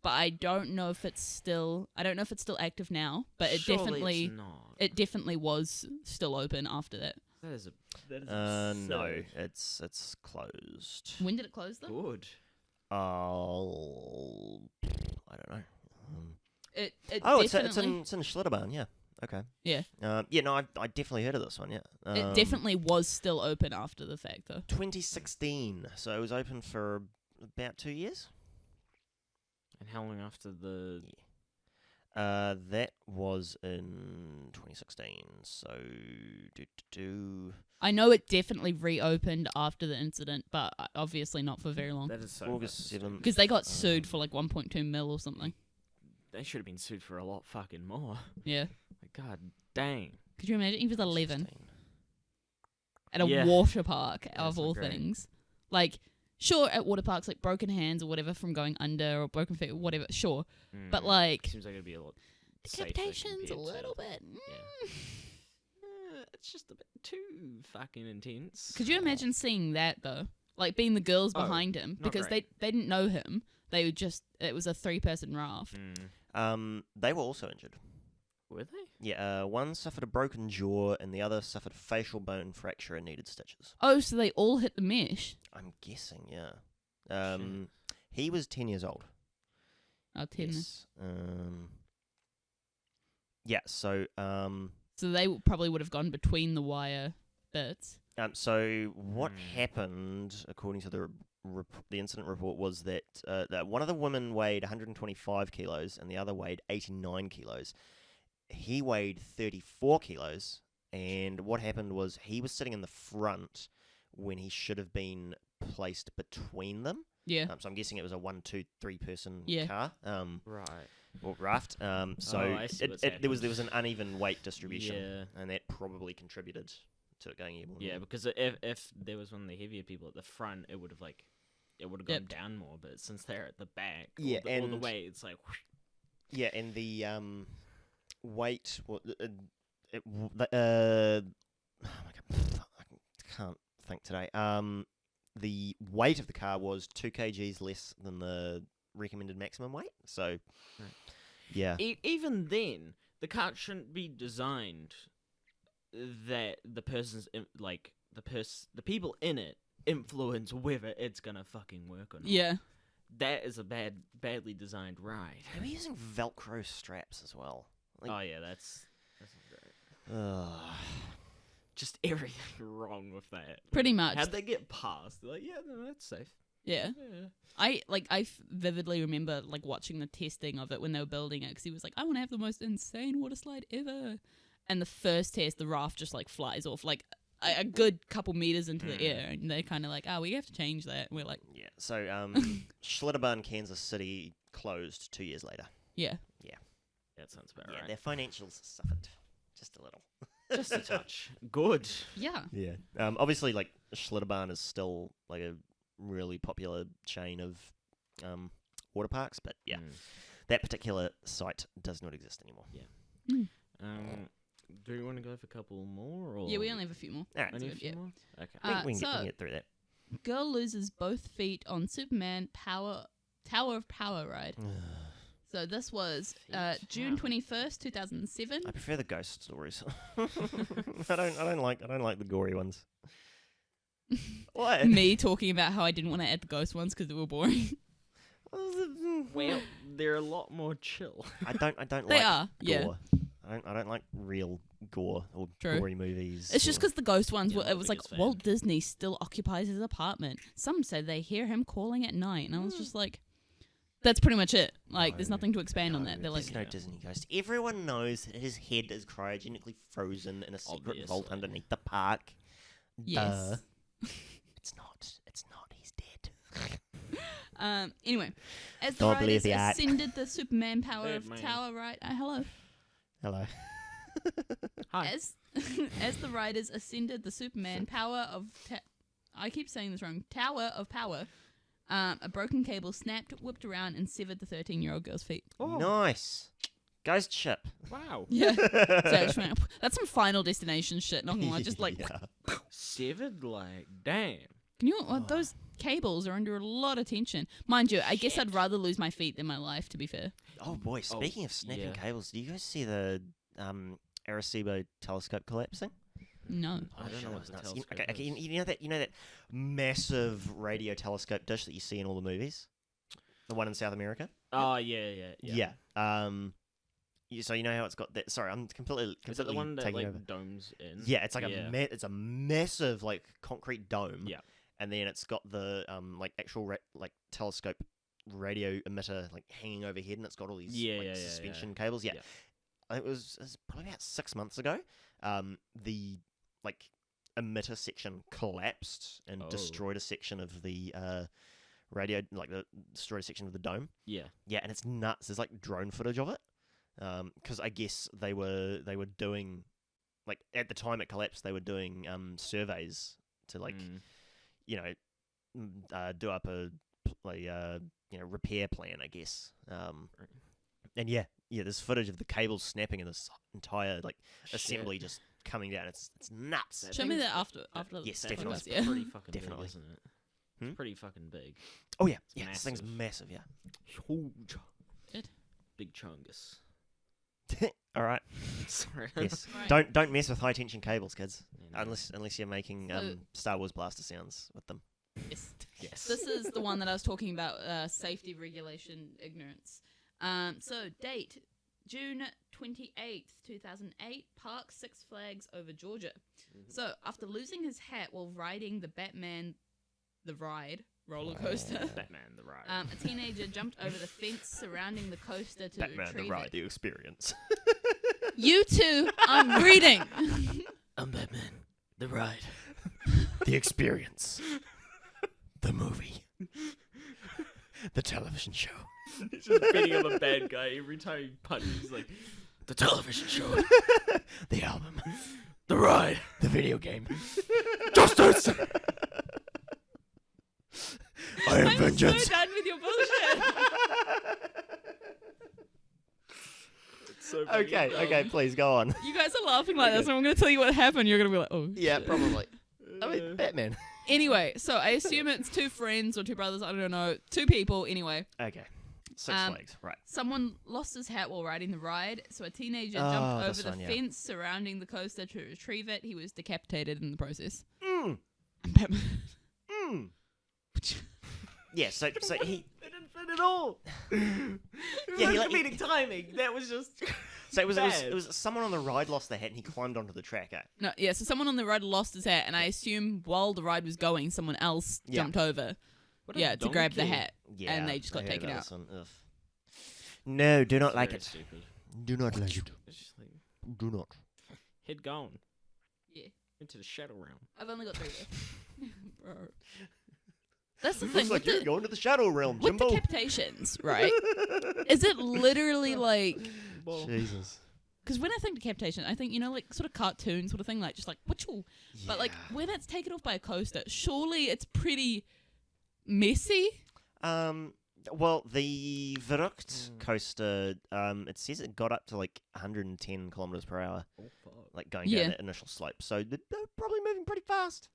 But I don't know if it's still active now. But it Surely it's not. definitely was still open after that. That is No, absurd. it's closed. When did it close though? Good. Oh, I don't know. It It's definitely in Schlitterbahn, yeah. Okay. yeah. Yeah, no, I definitely heard of this one, yeah. It definitely was still open after the fact though. 2016, so it was open for about 2 years. And how long after the... That was in 2016, so I know it definitely reopened after the incident, but obviously not for very long. That is so August fucking 7th. Because they got sued for like 1.2 mil or something. They should have been sued for a lot fucking more. Yeah. Like, god dang. Could you imagine? He was 11 16. at a Yeah. water park, That's of not all great. things. Like, sure, at water parks, like broken hands or whatever from going under or broken feet or whatever, sure. But like, Seems like it'd be a lot safer decapitations a compared little to- bit. Yeah. It's just a bit too fucking intense. Could you imagine seeing that though? Like being the girls Oh, behind him not because great. they didn't know him. They were just, it was a 3-person raft. They were also injured. Were they? Yeah, one suffered a broken jaw and the other suffered a facial bone fracture and needed stitches. Oh, so they all hit the mesh. I'm guessing, yeah. He was 10 years old. Oh, 10. Yes. Yeah, so So they probably would have gone between the wire bits. so what happened, according to the incident report, was that that one of the women weighed 125 kilos and the other weighed 89 kilos. He weighed 34 kilos, and what happened was he was sitting in the front when he should have been placed between them. Yeah. So I'm guessing it was a 1, 2, 3 person Yeah. car. Right. Or raft. So I see what's there was happened. an uneven weight distribution, Yeah. and that probably contributed to it going airborne. Yeah, because if there was one of the heavier people at the front, it would have like it would have gone Yep. down more. But since they're at the back, Yeah, all the and- way, it's like. Whoosh. Yeah, and the weight. Oh my God, I can't think today. The weight of the car was 2 kgs less than the recommended maximum weight. So, yeah, Even then, the car shouldn't be designed that the person's the people in it influence whether it's gonna fucking work or not. Yeah. That is a badly designed ride. they were using Velcro straps as well. Like, Oh yeah, that's not great. ugh. Just everything wrong with that. Pretty much. How'd they get past? They're like, yeah, no, that's safe. Yeah. Yeah. I vividly remember like watching the testing of it when they were building it because he was like, I want to have the most insane water slide ever. And the first test, the raft just like flies off like a good couple meters into the air, and they're kind of like, oh, we have to change that. And we're like, Yeah. So, Schlitterbahn, Kansas City closed 2 years later. yeah. That sounds about Yeah, right. their financials suffered just a little. Just a touch. Good. Yeah. Yeah. Obviously, like Schlitterbahn is still like a really popular chain of water parks, but yeah, that particular site does not exist anymore. Do you want to go for a couple more? Or Yeah, we only have a few more. All right. only a good, few yeah. more? Okay. We can so- get through that. Girl loses both feet on Superman Tower of Power ride. So this was June 21st, 2007. I prefer the ghost stories. I don't like the gory ones. What? Me talking about how I didn't want to add the ghost ones because they were boring. Well, they're a lot more chill. I don't They like are, yeah. gore. I don't like real gore or True. gory movies. It's just or- because the ghost ones, Yeah, were, I'm it not was the like biggest fan. Walt Disney still occupies his apartment. Some say they hear him calling at night, and I was just like, that's pretty much it. Like, there's No, nothing to expand on that. They're like, there's no Disney ghost. Everyone knows that his head is cryogenically frozen in a secret vault Obviously. underneath the park. yes. Duh. It's not. He's dead. Anyway, as the Don't riders believe the art. ascended the Superman Power Dead of man. Tower ride, hello. Hello. Hi. As the riders ascended the Superman Power of I keep saying this wrong. Tower of Power. A broken cable snapped, whipped around, and severed the 13-year-old girl's feet. Oh, Nice. Ghost ship. wow. Yeah. So I just went, that's some Final Destination shit. Not gonna lie, just like, Yeah. Severed, like, damn. can you? Those cables are under a lot of tension, mind you. I guess I'd rather lose my feet than my life. To be fair. Oh boy, speaking of snapping yeah. cables, do you guys see the Arecibo telescope collapsing? No. I don't shit, know that what was the nuts. telescope Okay, is. you know that massive radio telescope dish that you see in all the movies? The one in South America? Oh, yeah. Yeah. So you know how it's got that? Sorry, I'm completely Is that the one that, taking like, over. domes in? Yeah, it's like Yeah. it's a massive like concrete dome. Yeah. And then it's got the like actual like telescope radio emitter like hanging overhead, and it's got all these Yeah. suspension cables. Yeah. Yeah. It was probably about 6 months ago. The like emitter section collapsed and Oh. destroyed a section of the radio, like the destroyed a section of the dome. Yeah. Yeah, and it's nuts. There's like drone footage of it. Because I guess they were doing, like at the time it collapsed, they were doing surveys to like you know do up a repair plan, I guess. And yeah, there's footage of the cables snapping and this entire like assembly just coming down. It's nuts. That Show me thing's- that after Yes, the definitely. podcast, It's yeah. pretty fucking Definitely. big, isn't it? Hmm? It's pretty fucking big. Oh yeah, It's this thing's massive. Yeah. Huge. Good. Big chungus. All right. Sorry. Yes. Right. Don't mess with high tension cables, kids. Yeah, no. Unless you're making So- Star Wars blaster sounds with them. Yes. Yes. This is the one that I was talking about, safety regulation ignorance. So, date, June 28th, 2008, Park Six Flags over Georgia. So, after losing his hat while riding the Batman the Ride roller coaster, Batman the Ride. a teenager jumped over the fence surrounding the coaster to retrieve it. the experience. You two, I'm reading. I'm Batman the Ride. The experience. The movie. The television show. He's just beating up a bad guy every time he punches. He's like, the television show. The album. The Ride. The video game. Justice! I am I'm vengeance. so done with your bullshit. So funny. Okay, please go on. You guys are laughing like this, and I'm going to tell you what happened. You're going to be like, oh. Yeah, shit. probably. I mean, Batman. Anyway, so I assume it's two friends or two brothers. I don't know. Two people, anyway. Okay. Six Flags, right. Someone lost his hat while riding the ride, so a teenager Oh, jumped this over the one, yeah. fence surrounding the coaster to retrieve it. He was decapitated in the process. Mm. Batman. Mm. Yeah, so he... It didn't fit at all. Yeah, No comedic timing. That was just. So it was bad. someone on the ride lost their hat and he climbed onto the track. No, yeah, so someone on the ride lost his hat, and I assume while the ride was going, someone else Yeah. jumped over. What a Yeah, to grab the donkey. hat. Yeah, And they just got I heard taken about out. this one. Ugh. No, do not It's like very it. Stupid. Do not like it. It's just like Do not. head gone Yeah. into the shadow realm. I've only got 3 left. Bro. That's the thing. Looks like with you're going to the shadow realm, with Jimbo. decapitations, right? Is it literally like... Well, Jesus. Because when I think decapitation, I think, like sort of cartoon sort of thing, like just like, whatchoo. But like when it's taken off by a coaster, surely it's pretty messy. Well, the Viaduct coaster, it says it got up to like 110 kilometers per hour, oh, fuck. like going Yeah. down that initial slope. So they're probably moving pretty fast.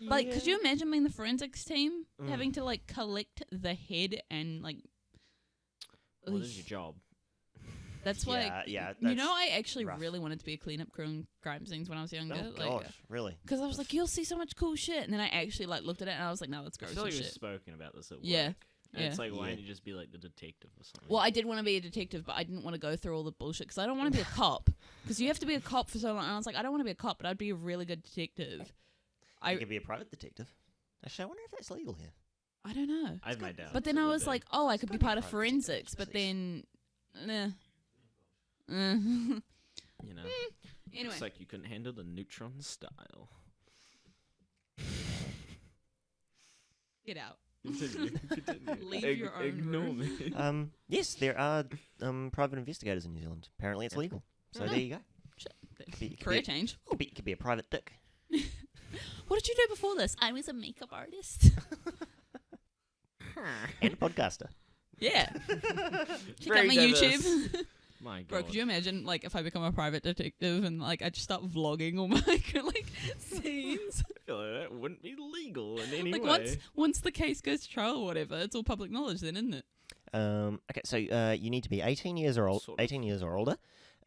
Like, could you imagine being the forensics team Mm. having to like collect the head and like... What is Oof. your job? That's why... Yeah. I actually rough. really wanted to be a cleanup crew in crime scenes when I was younger. Oh god, really? Because I was like, you'll see so much cool shit. And then I actually like looked at it and I was like, no, that's I gross feel like as we've shit. spoken about this at work. Yeah. And it's like, why Yeah. don't you just be like the detective or something? Well, I did want to be a detective, but I didn't want to go through all the bullshit because I don't want to be a cop. Because you have to be a cop for so long. And I was like, I don't want to be a cop, but I'd be a really good detective. You could be a private detective. Actually, I wonder if that's legal here. I don't know. I have my doubts. But then it I would was be. like, oh, I could be gotta be part of private detective forensics, but agencies. then, You know, anyway, it's like you couldn't handle the neutron style. get out. Continue. Leave your own Ignore room. me. Yes, there are private investigators in New Zealand. Apparently, it's legal. So Oh. there you go. Career change. Could be a private dick. What did you do before this? I was a makeup artist. And a podcaster. Yeah. Check Very out my diverse. YouTube. My God. Bro, could you imagine, like, if I become a private detective and, like, I just start vlogging all my, like, scenes? I feel like that wouldn't be legal in any Like, way. once the case goes to trial or whatever, it's all public knowledge then, isn't it? Okay, so you need to be 18 years or Sort of. 18 years or older.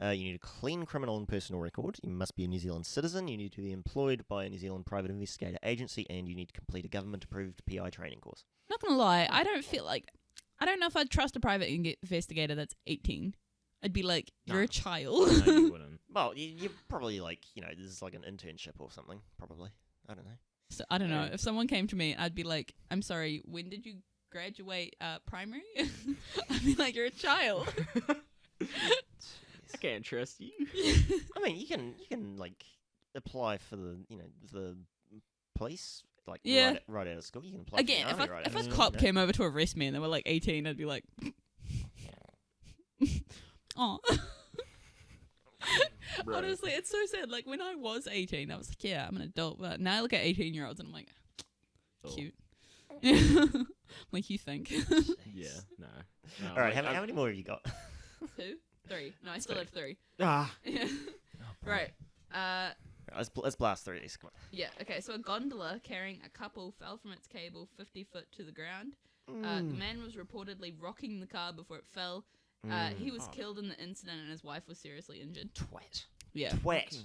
You need a clean criminal and personal record. You must be a New Zealand citizen. You need to be employed by a New Zealand private investigator agency, and you need to complete a government-approved PI training course. Not gonna lie, I don't know if I'd trust a private investigator that's 18. I'd be like, you're No. a child. No, you wouldn't. Well, you're probably like, this is like an internship or something, probably. I don't know. So, I don't know. Yeah. If someone came to me, I'd be like, I'm sorry, when did you graduate primary? I'd be like, you're a child. I can't trust you. I mean, you can like apply for the police, like Yeah. right out of school. You can apply Again, for if the army right if out a of cop school, came over to arrest me and they were like 18, I'd be like, oh. Bro. Honestly, it's so sad. Like, when I was 18, I was like, yeah, I'm an adult. But now I look at 18-year-olds and I'm like, Oh. cute. Like, you think. Yeah, no. All right, how many more have you got? 2? 3. No, I still have 3. Ah. Right. Let's blast through these. Come Yeah, okay, so a gondola carrying a couple fell from its cable 50 foot to the ground. on. The man was reportedly rocking the car before it fell. He was killed in the incident and his wife was seriously injured. Twat. Yeah. Twat.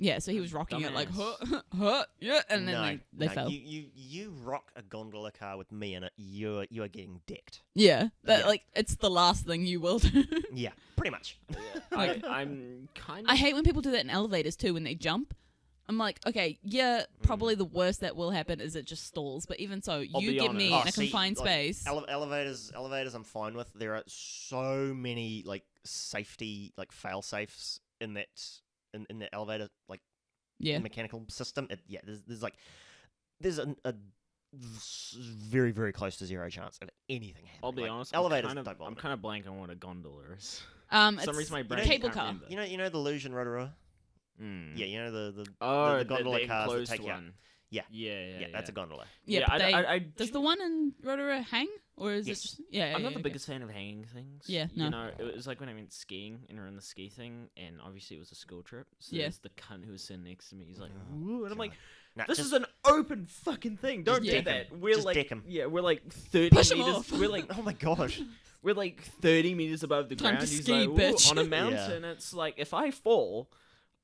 Yeah, so he was rocking it like, Dumbass. yeah, and then they fell. You rock a gondola car with me in it. You are getting decked. Yeah, Yeah. like, it's the last thing you will do. Yeah, pretty much. Like- I'm kind of. I hate when people do that in elevators too, when they jump. I'm like, okay, yeah, probably the worst that will happen is it just stalls. But even so, I'll you be get me honest. in a confined space. Elevators, I'm fine with. There are so many like safety, like fail safes in that in the elevator like Yeah. mechanical system. There's a very very close to zero chance of anything happening. I'll be Like, honest. Elevators I'm don't bother me. kind of blank on what a gondola is. For some reason my brain cable can't car. remember. You know the Illusion Rotorua? Mm. Yeah, you know the Oh, gondola cars that enclosed take you out. one. Yeah, that's a gondola. Yeah, Yeah, but I does the one in Rotorua hang? Or is Yes. it just... Yeah, I'm not yeah, the okay. biggest fan of hanging things. Yeah, You no. know, it was like when I went skiing and we're in the ski thing, and obviously it was a school trip. So Yeah. there's the cunt who was sitting next to me. He's like, Oh, "Ooh," and I'm like, Nah, this just, is an open fucking thing. Don't Just do deck that. We're Just like, deck 'em. yeah, we're like 30 Push 'em meters. off. We're like, oh my gosh. we're like 30 meters above the Time to ground. He's ski, like, "Ooh," bitch. on a mountain. It's like, if I fall,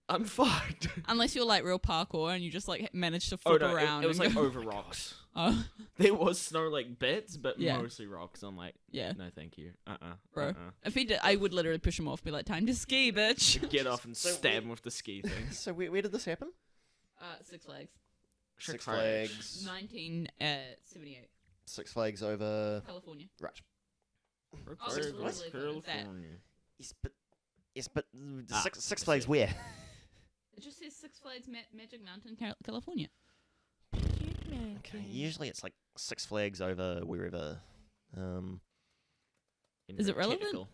I'm fucked. Unless you're like real parkour and you just like manage to Oh flip no, around. it was and like go- over rocks. Oh, There was snow like bits, but Yeah. mostly rocks. I'm like, yeah. no, thank you. Bro. If he did, I would literally push him off, be like, time to ski, bitch. Get off and So stab we- him with the ski thing. So where did this happen? Six Flags. Six Flags. 1978. Six Flags over. California. Right. Oh, Six it's Flags? literally that. California. Yes, but Ah, Six I Flags see. where? It just says Six Flags Magic Mountain, California. Okay, usually it's like Six Flags over wherever. Is it relevant? Technical.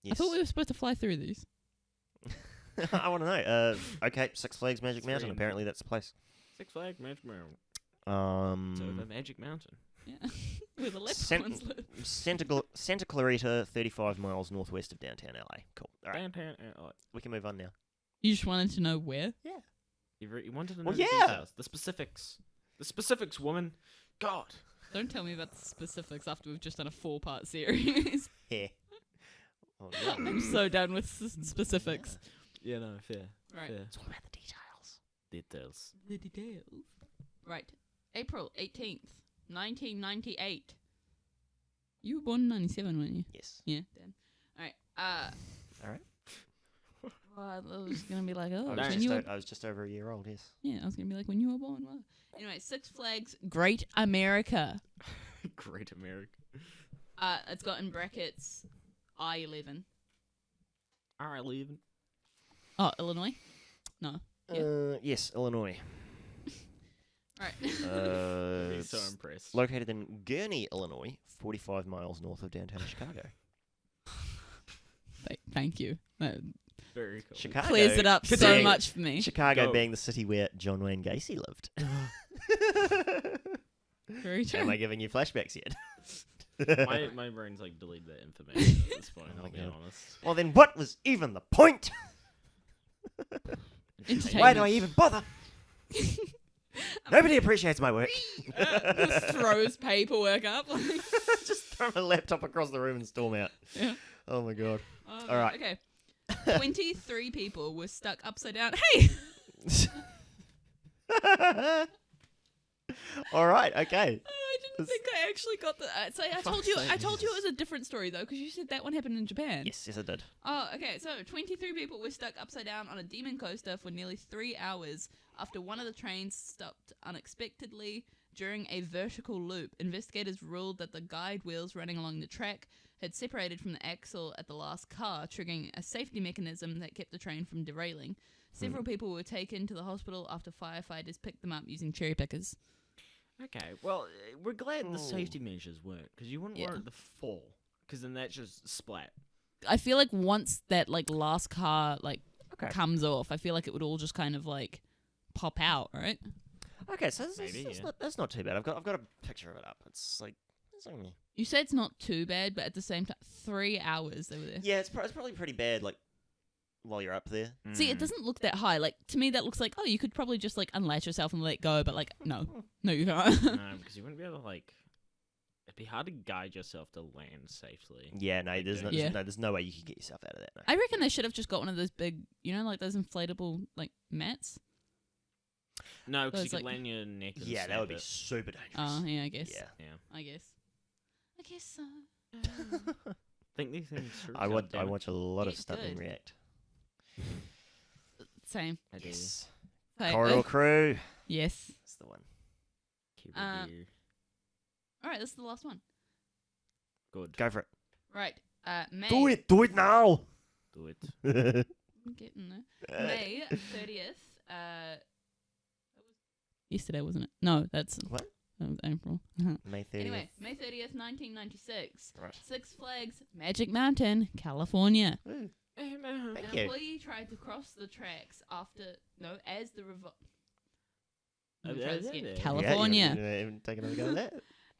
Yes. I thought we were supposed to fly through these. I want to know. Okay, Six Flags Magic It's Mountain. very Apparently that's the place. Six Flags Magic Mountain. It's over Um, Magic Mountain. Yeah. Where the left Cent- ones live. Santa Clarita, 35 miles northwest of downtown LA. Cool. All right, Downtown. we can move on now. You just wanted to know where? You wanted to know Well, the yeah. details. The specifics. The specifics, woman. God. Don't tell me about the specifics after we've just done a 4-part series. Yeah. Oh, yeah. I'm so done with specifics. Yeah, no, fair. Right. Fair. It's all about the details. Details. The details. Right. April 18th, 1998. You were born in 97, weren't you? Yes. Yeah, damn. Alright. All right. Well, I was going to be like, oh, I No. was, when you were... I was just over a year old. Yes. Yeah, I was going to be like, when you were born. Well. Anyway, Six Flags Great America. Great America. It's got in brackets I-11. Alright, leaving. Oh, Illinois? No. Yeah. Yes, Illinois. Right. Be so It's impressed. located in Gurnee, Illinois, 45 miles north of downtown Chicago. Thank you. That Very cool. Chicago clears it up so being- much for me. Chicago Go. being the city where John Wayne Gacy lived. Very true. Am I giving you flashbacks yet? my brain's like delete that information at this point, Oh I'll be my God. honest. Well, then what was even the point? Entertainment. Why do I even bother? Nobody appreciates my work. Just throws paperwork up. Just throw my laptop across the room and storm out. Yeah. Oh my god. All right. Okay. 23 people were stuck upside down. Hey! All right. Okay. I didn't think I actually got the. So I told you. I told you it was a different story though, because you said that one happened in Japan. Yes, I did. Oh, okay. So 23 people were stuck upside down on a demon coaster for nearly 3 hours after one of the trains stopped unexpectedly during a vertical loop. Investigators ruled that the guide wheels running along the track had separated from the axle at the last car, triggering a safety mechanism that kept the train from derailing. Several people were taken to the hospital after firefighters picked them up using cherry pickers. Okay, well, we're glad Oh. the safety measures work, because you wouldn't Yeah. want the fall, because then that's just splat. I feel like once that like last car like Okay. comes off, I feel like it would all just kind of like pop out, right? Okay, so that's Maybe, yeah. that's not too bad. I've got a picture of it up. It's like it's only You say it's not too bad, but at the same time, 3 hours they were there. yeah, it's probably pretty bad. Like while you're up there. See, it doesn't look that high. Like to me, that looks like you could probably just like unlatch yourself and let go. But like, no, you can't. No, because you wouldn't be able to like. It'd be hard to guide yourself to land safely. Yeah, no, there's no, Yeah. there's no way you can get yourself out of that. No. I reckon they should have just got one of those big, like those inflatable like mats. No, because you Those, could like- land your neck. And Yeah, that snap would be it. super dangerous. Oh yeah, I guess. Yeah. Yeah. I guess so. Think these things through. I watch a lot of Yeah, stuff in good. React. Same. I do. Yes. Hey, Corridor Crew. yes. That's the one. Keep Uh, it here. All right, this is the last one. Good. Go for it. Right. May. Do it. Do it now. Do it. I'm getting there. May 30th. That was yesterday, wasn't it? No, that's What? That was April. May 30th. Anyway, May 30th, 1996. Right. Six Flags Magic Mountain, California. Ooh, An thank you. employee tried to cross the tracks as the I'm trying to see yeah. it. California. Yeah, take another go at that.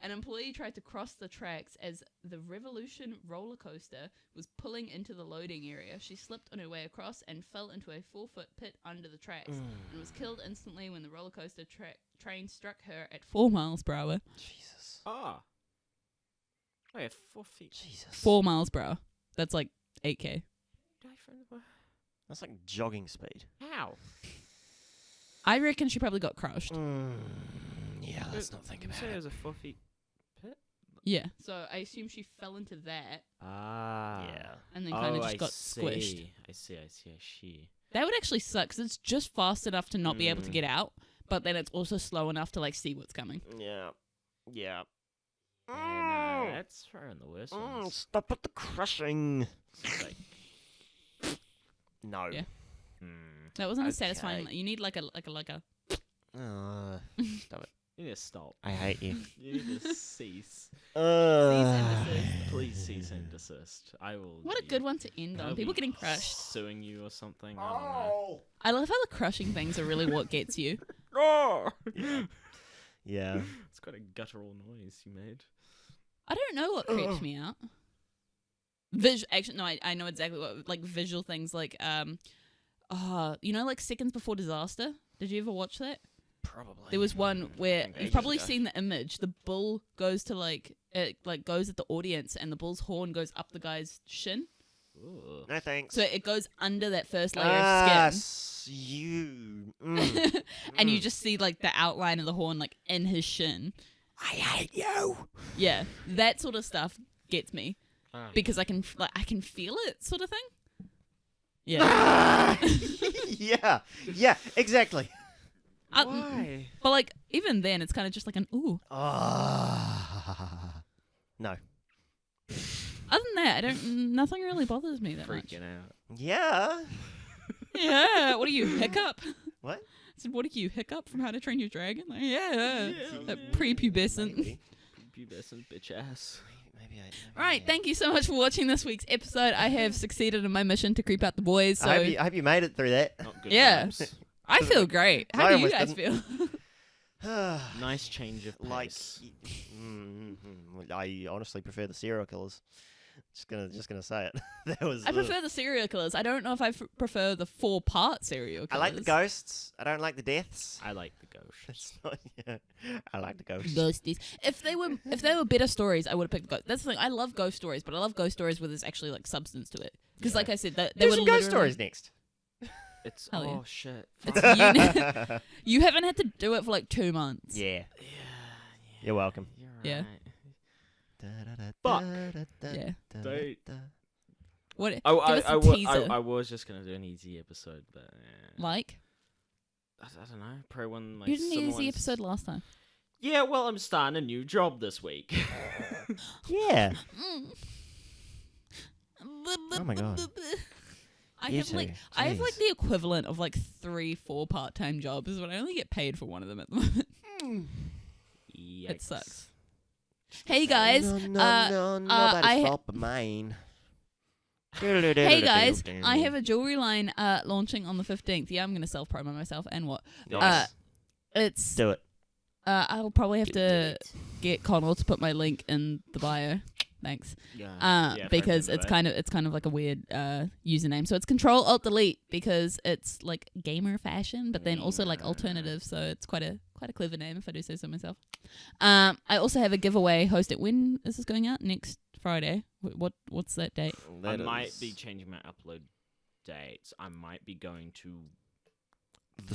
An employee tried to cross the tracks as the Revolution roller coaster was pulling into the loading area. She slipped on her way across and fell into a 4-foot pit under the tracks and was killed instantly when the roller coaster train struck her at 4 miles per hour. Jesus. Ah. Wait, 4 feet. Jesus. 4 miles per hour. That's like 8k. That's like jogging speed. How? I reckon she probably got crushed. Yeah, let's not think about Say it. it was a 4 feet pit? Yeah. So I assume she fell into that Ah. Yeah. and then kind of just got squished. I see. That would actually suck because it's just fast enough to not be able to get out, but then it's also slow enough to like see what's coming. Yeah. Yeah, no, that's probably the worst ones. Stop with the crushing. Like, No. Yeah. That wasn't as Okay. satisfying. You need like a Stop it. you need to stop. I hate you. You need to cease. desist. Please cease and desist. I will. What a good one to end I'll on. People be getting crushed. Suing you or something. I don't know. I love how the crushing things are really what gets you. Oh! Yeah. It's quite a guttural noise you made. I don't know what creeps me out. Actually, no, I know exactly what, like visual things like, you know, like Seconds Before Disaster? Did you ever watch that? Probably. There was one where Ages you've probably ago. seen the image. The bull goes to it goes at the audience and the bull's horn goes up the guy's shin. Ooh. No thanks. So it goes under that first layer of skin. You. And you just see like the outline of the horn like in his shin. I hate you. Yeah, that sort of stuff gets me Ah. because I can feel it, sort of thing. Yeah, Yeah, exactly. Why? but like even then, it's kind of just like an ooh. No. Other than that, nothing really bothers me that much. Freaking out. Yeah. Yeah, what do you hiccup? What? I said, what do you hiccup from How to Train Your Dragon? Like, yeah. Prepubescent. Maybe. Pubescent bitch ass. Maybe Right, thank you so much for watching this week's episode. I have succeeded in my mission to creep out the boys. So I hope you made it through that. Not good Yeah. vibes. I feel great. How I do you almost guys feel? Nice change of pace. Like, I honestly prefer the serial killers. Just gonna say it. That was. I prefer the serial killers. I don't know if I prefer the 4-part serial I killers. like the ghosts. I don't like the deaths. I like the ghosts. It's not, yeah. I like the ghosts. Ghosties. If they were better stories, I would have picked ghost. That's the thing. I love ghost stories, but I love ghost stories where there's actually like substance to it. Because, like I said, they There's were some ghost literally- stories next. It's Hell yeah. shit. It's you haven't had to do it for like 2 months. Yeah. Yeah. You're welcome. You're Yeah. right. Fuck. Yeah. Don't- What? I, give I, us I, a wa- teaser. I was just gonna do an easy episode, but Like? I don't know. Probably one like You did an similar easy ones. episode last time. Yeah, well, I'm starting a new job this week. Yeah. Oh my God. I You have too. like I have like Jeez. the equivalent of like 3-4 part-time jobs, but I only get paid for one of them at the moment. Yikes. It sucks. Hey guys, nobody's I- fault but mine. hey guys, I have a jewelry line launching on the 15th. Yeah, I'm gonna self-promo myself and what? Nice. It's Do it. I'll probably have to get Conall to put my link in the bio. Thanks. Yeah, Because if I it's kind of like a weird username. So it's Control-Alt-Delete because it's like gamer fashion, but then also like alternative. So it's quite a clever name if I do say so myself. I also have a giveaway hosted. When is this going out? Next Friday. What's that date? I might be changing my upload dates. I might be going to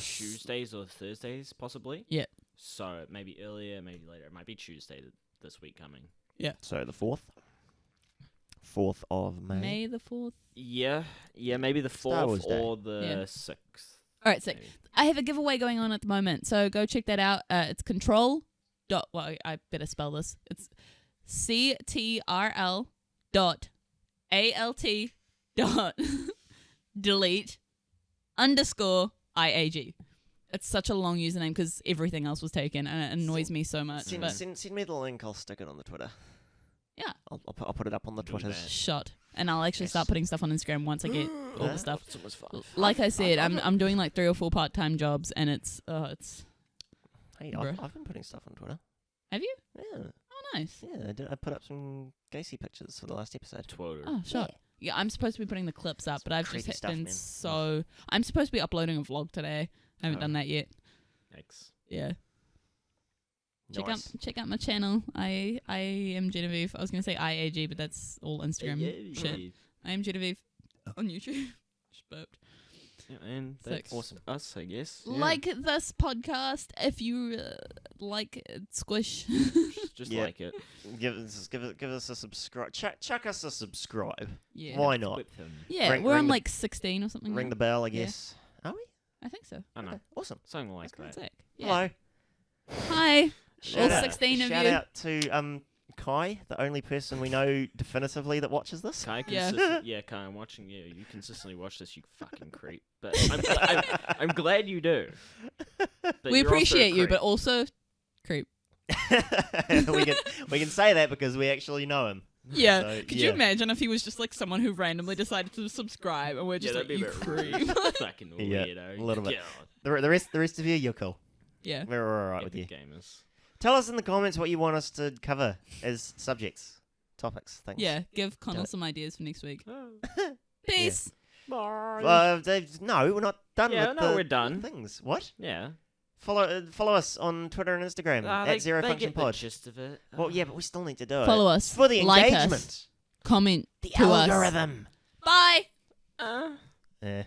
Tuesdays or Thursdays, possibly. Yeah. So maybe earlier, maybe later. It might be Tuesday this week coming. So the 4th. 4th of May. May the 4th. Yeah, maybe the Star Wars 4th Day. or the Yeah. 6th. All right, sick. maybe. I have a giveaway going on at the moment, so go check that out. It's control. Well, I better spell this. It's CTRL ALT delete _IAG. It's such a long username because everything else was taken, and it annoys me so much. But Send me the link. I'll stick it on the Twitter. yeah, I'll put it up on the Twitters. shot. And I'll actually start putting stuff on Instagram once I get all the stuff. It's almost fun. Like I said, I'm doing like 3 or 4 part-time jobs, and it's Hey, Bruh. I've been putting stuff on Twitter. Have you? Yeah. Oh, nice. Yeah, I put up some Gacy pictures for the last episode. Twitter. Oh, sure. Yeah, I'm supposed to be putting the clips up, but I've creepy just stuff, been man. so... I'm supposed to be uploading a vlog today. I haven't done that yet. Thanks. Yeah. Nice. Check out my channel. I am Genevieve. I was going to say IAG, but that's all Instagram shit. I am Genevieve on YouTube. Just burped. Yeah, and Sick. that's awesome. Us, I guess. Yeah. Like this podcast if you like Squish. Just Yeah. like it. Give us a subscribe. Chuck us a subscribe. Yeah. Why not? With him. Yeah, Ring- we're ring on the- like 16 or something. Ring now. the bell, I Yeah. guess. Are we? I think so. I know. Okay, awesome. Something like that. Sick. Yeah. Hello. Hi. Shout All out- 16 of Shout you. out to Kai, the only person we know definitively that watches this. Kai, Yeah. Kai, I'm watching you. You consistently watch this, you fucking creep. But I'm glad you do. But We you're also a appreciate you, creep. but also creep. we can say that because we actually know him. Yeah. So, Could yeah. you imagine if he was just like someone who randomly decided to subscribe and we're just that'd like, be you a bit creep? rude. Fucking Yeah, weirdo. a little bit. God. The rest of you, you're cool. Yeah. We're alright with you. Epic gamers. Tell us in the comments what you want us to cover as subjects, topics, things. Yeah. Give Connell it. some ideas for next week. Oh. Peace. Bye. No, we're not done Yeah, with no, the we're done. things. What? Yeah. Follow us on Twitter and Instagram at They ZeroFunction get the Pod. gist of it. Well, yeah, but we still need to do it. Follow us. For the Like engagement. us. Comment The to us. algorithm. Bye. Uh. Yeah.